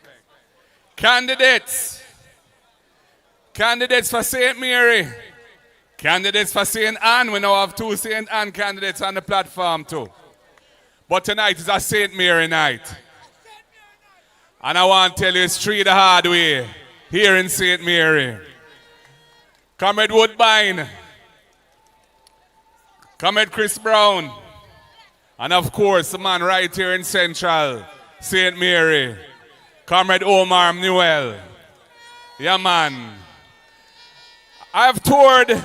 Candidates. Candidates for St. Mary. Candidates for St. Anne. We now have two St. Anne candidates on the platform too. But tonight is a St. Mary night. And I want to tell you it's true the hard way here in St. Mary. Comrade Woodbine. Comrade Chris Brown. And of course the man right here in Central St. Mary. Comrade Omar Newell. Yeah, man. I've toured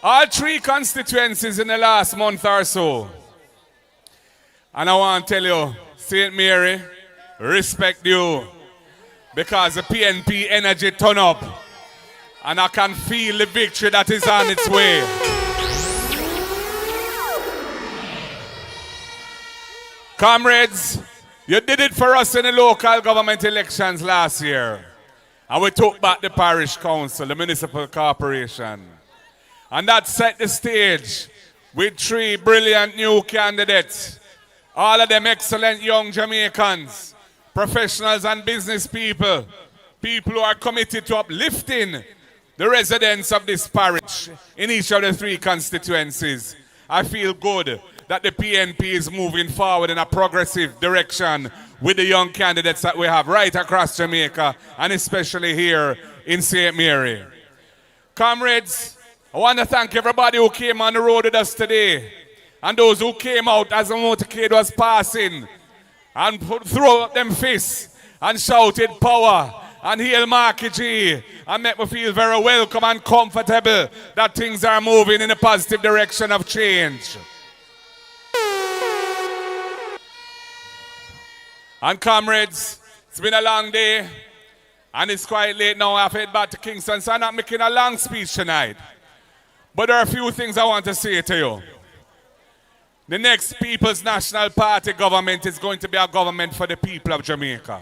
All 3 constituencies in the last month or so. And I want to tell you, St. Mary, respect you. Because the PNP energy turn up. And I can feel the victory that is on its way. Comrades, you did it for us in the local government elections last year. And we took back the parish council, the municipal corporation. And that set the stage with 3 brilliant new candidates. All of them excellent young Jamaicans, professionals and business people. People who are committed to uplifting the residents of this parish in each of the 3 constituencies. I feel good that the PNP is moving forward in a progressive direction with the young candidates that we have right across Jamaica and especially here in St. Mary. Comrades, I want to thank everybody who came on the road with us today and those who came out as the motorcade was passing and threw up them fists and shouted power and hail Marky G and make me feel very welcome and comfortable that things are moving in a positive direction of change. And comrades, it's been a long day and it's quite late now. I've headed back to Kingston, so I'm not making a long speech tonight. But there are a few things I want to say to you. The next People's National Party government is going to be a government for the people of Jamaica.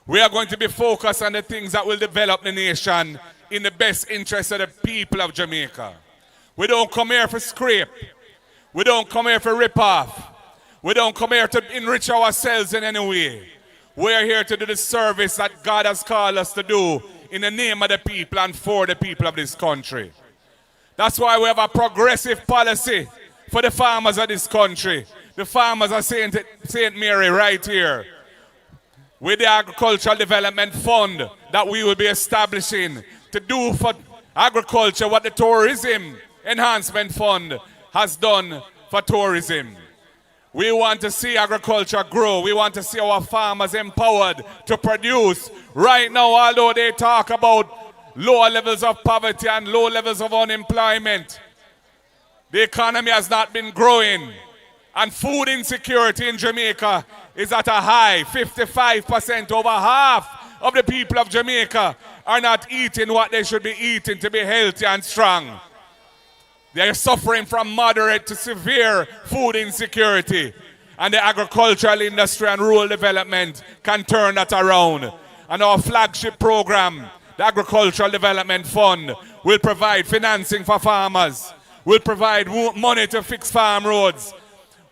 We are going to be focused on the things that will develop the nation in the best interest of the people of Jamaica. We don't come here for scrape. We don't come here for rip off. We don't come here to enrich ourselves in any way. We are here to do the service that God has called us to do in the name of the people and for the people of this country. That's why we have a progressive policy for the farmers of this country. The farmers of St. Mary right here. With the Agricultural Development Fund that we will be establishing to do for agriculture what the Tourism Enhancement Fund has done for tourism. We want to see agriculture grow. We want to see our farmers empowered to produce. Right now, although they talk about lower levels of poverty and low levels of unemployment, the economy has not been growing. And food insecurity in Jamaica is at a high. 55%, over half of the people of Jamaica are not eating what they should be eating to be healthy and strong. They are suffering from moderate to severe food insecurity. And the agricultural industry and rural development can turn that around. And our flagship program, the Agricultural Development Fund, will provide financing for farmers, will provide money to fix farm roads,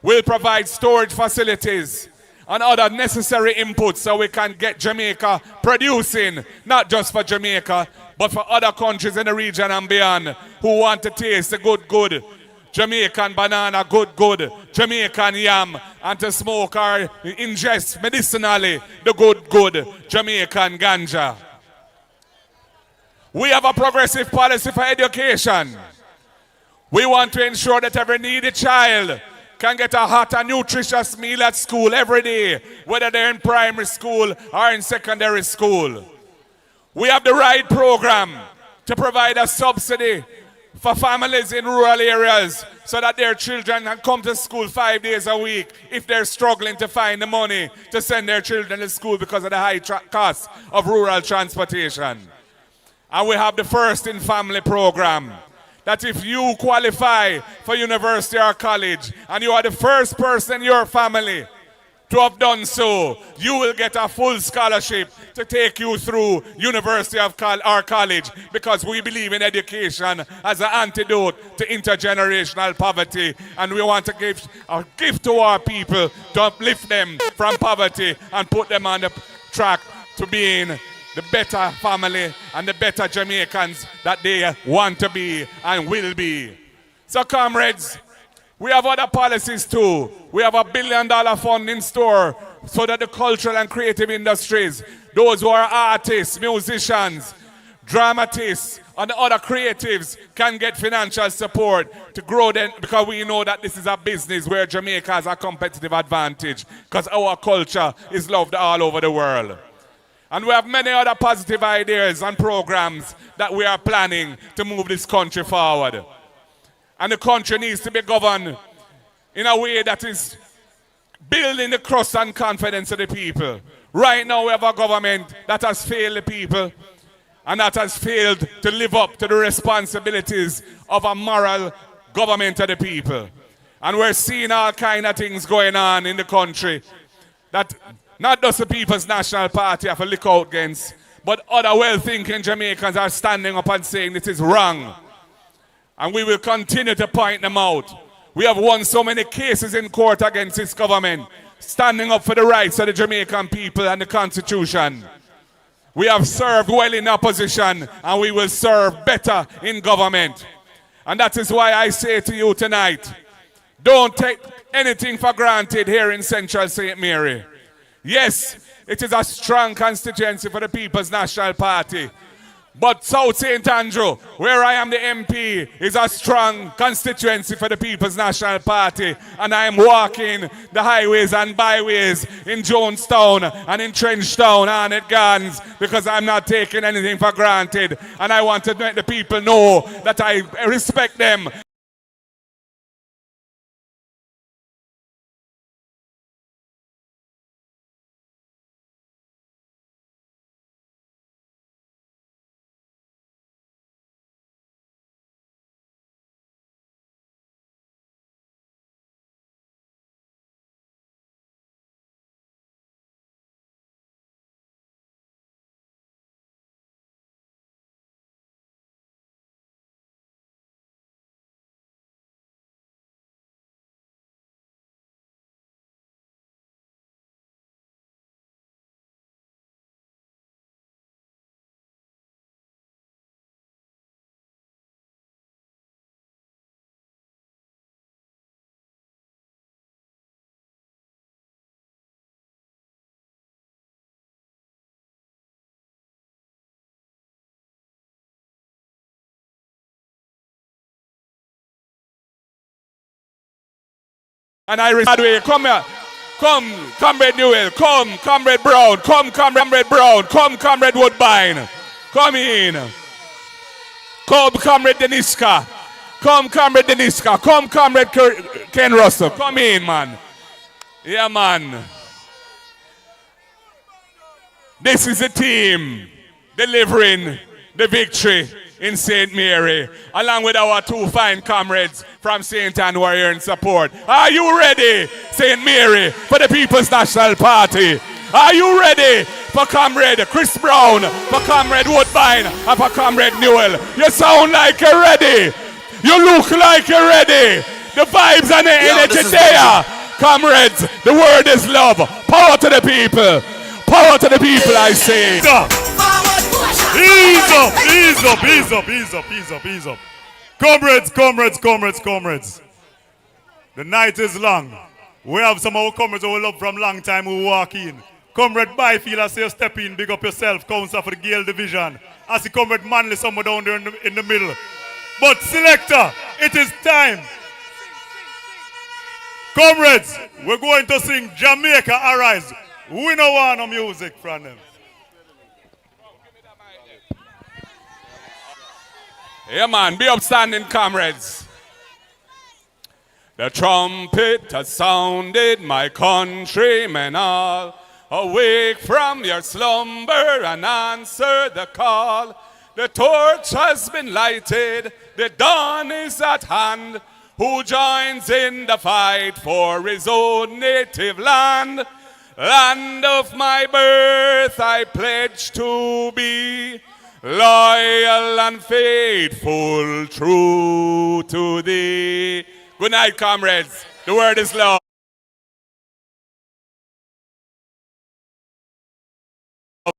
will provide storage facilities and other necessary inputs so we can get Jamaica producing, not just for Jamaica, but for other countries in the region and beyond who want to taste the good Jamaican banana, good Jamaican yam, and to smoke or ingest medicinally the good Jamaican ganja. We have a progressive policy for education. We want to ensure that every needy child can get a hot and nutritious meal at school every day, whether they're in primary school or in secondary school. We have the right program to provide a subsidy for families in rural areas so that their children can come to school 5 days a week if they're struggling to find the money to send their children to school because of the high cost of rural transportation. And we have the First in Family program, that if you qualify for university or college and you are the first person in your family to have done so, you will get a full scholarship to take you through university or college, because we believe in education as an antidote to intergenerational poverty, and we want to give a gift to our people to uplift them from poverty and put them on the track to being the better family and the better Jamaicans that they want to be and will be. So comrades, we have other policies too. We have $1 billion fund in store so that the cultural and creative industries, those who are artists, musicians, dramatists, and other creatives can get financial support to grow them, because we know that this is a business where Jamaica has a competitive advantage because our culture is loved all over the world. And we have many other positive ideas and programs that we are planning to move this country forward. And the country needs to be governed in a way that is building the trust and confidence of the people. Right now we have a government that has failed the people and that has failed to live up to the responsibilities of a moral government of the people. And we're seeing all kind of things going on in the country that not just the People's National Party have to look out against, but other well-thinking Jamaicans are standing up and saying this is wrong. And we will continue to point them out. We have won so many cases in court against this government, standing up for the rights of the Jamaican people and the Constitution. We have served well in opposition, and we will serve better in government. And that is why I say to you tonight, don't take anything for granted here in Central St. Mary. Yes, it is a strong constituency for the People's National Party. But South St. Andrew, where I am the MP, is a strong constituency for the People's National Party. And I am walking the highways and byways in Jonestown and in Trenchtown and at Gardens because I'm not taking anything for granted. And I want to let the people know that I respect them. And I respect, come here. Come, Comrade Newell. Come, Comrade Brown. Come, Comrade Brown. Come, Comrade Woodbine. Come in. Come, Comrade Deniska. Come, Comrade Deniska. Come, Comrade Ken Russell. Come in, man. Yeah, man. This is the team delivering the victory in St. Mary, along with our two fine comrades from St. Anne who are here in support. Are you ready, St. Mary, for the People's National Party? Are you ready for Comrade Chris Brown, for Comrade Woodbine, and for Comrade Newell? You sound like you're ready. You look like you're ready. The vibes and the energy there. Comrades, the word is love. Power to the people. Power to the people, I say. Ease up, ease up, ease up, ease up, ease up, ease up. Comrades, comrades, comrades, comrades. The night is long. We have some of our comrades who we love from long time who walk in. Comrade Byfield, I say step in, big up yourself, counsel for the Gale Division. I see Comrade Manley somewhere down there in the middle. But selector, it is time. Comrades, we're going to sing Jamaica Arise. We don't want no music from them. Yeah, man, be upstanding, comrades. The trumpet has sounded, my countrymen all. Awake from your slumber and answer the call. The torch has been lighted, the dawn is at hand. Who joins in the fight for his own native land? Land of my birth, I pledge to be loyal and faithful, true to thee. Good night, comrades. The word is love.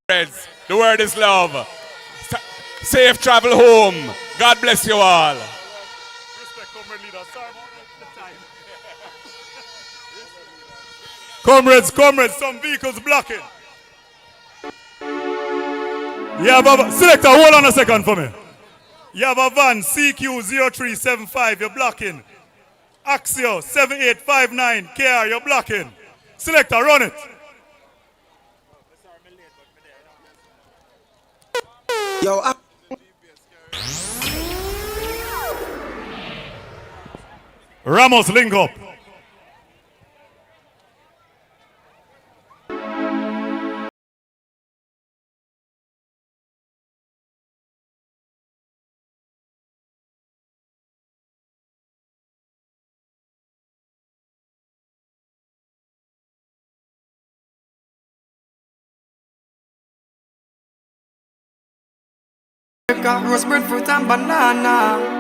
Comrades, the word is love. Safe travel home. God bless you all. Respect, comrade leader. Sorry about the time. Comrades, comrades, some vehicles blocking. You have a selector, hold on a second for me. You have a van CQ0375, you're blocking. Axio 7859 KR, you're blocking. Selector, run it. Yo, Ramos, link up. Rose, breadfruit and banana.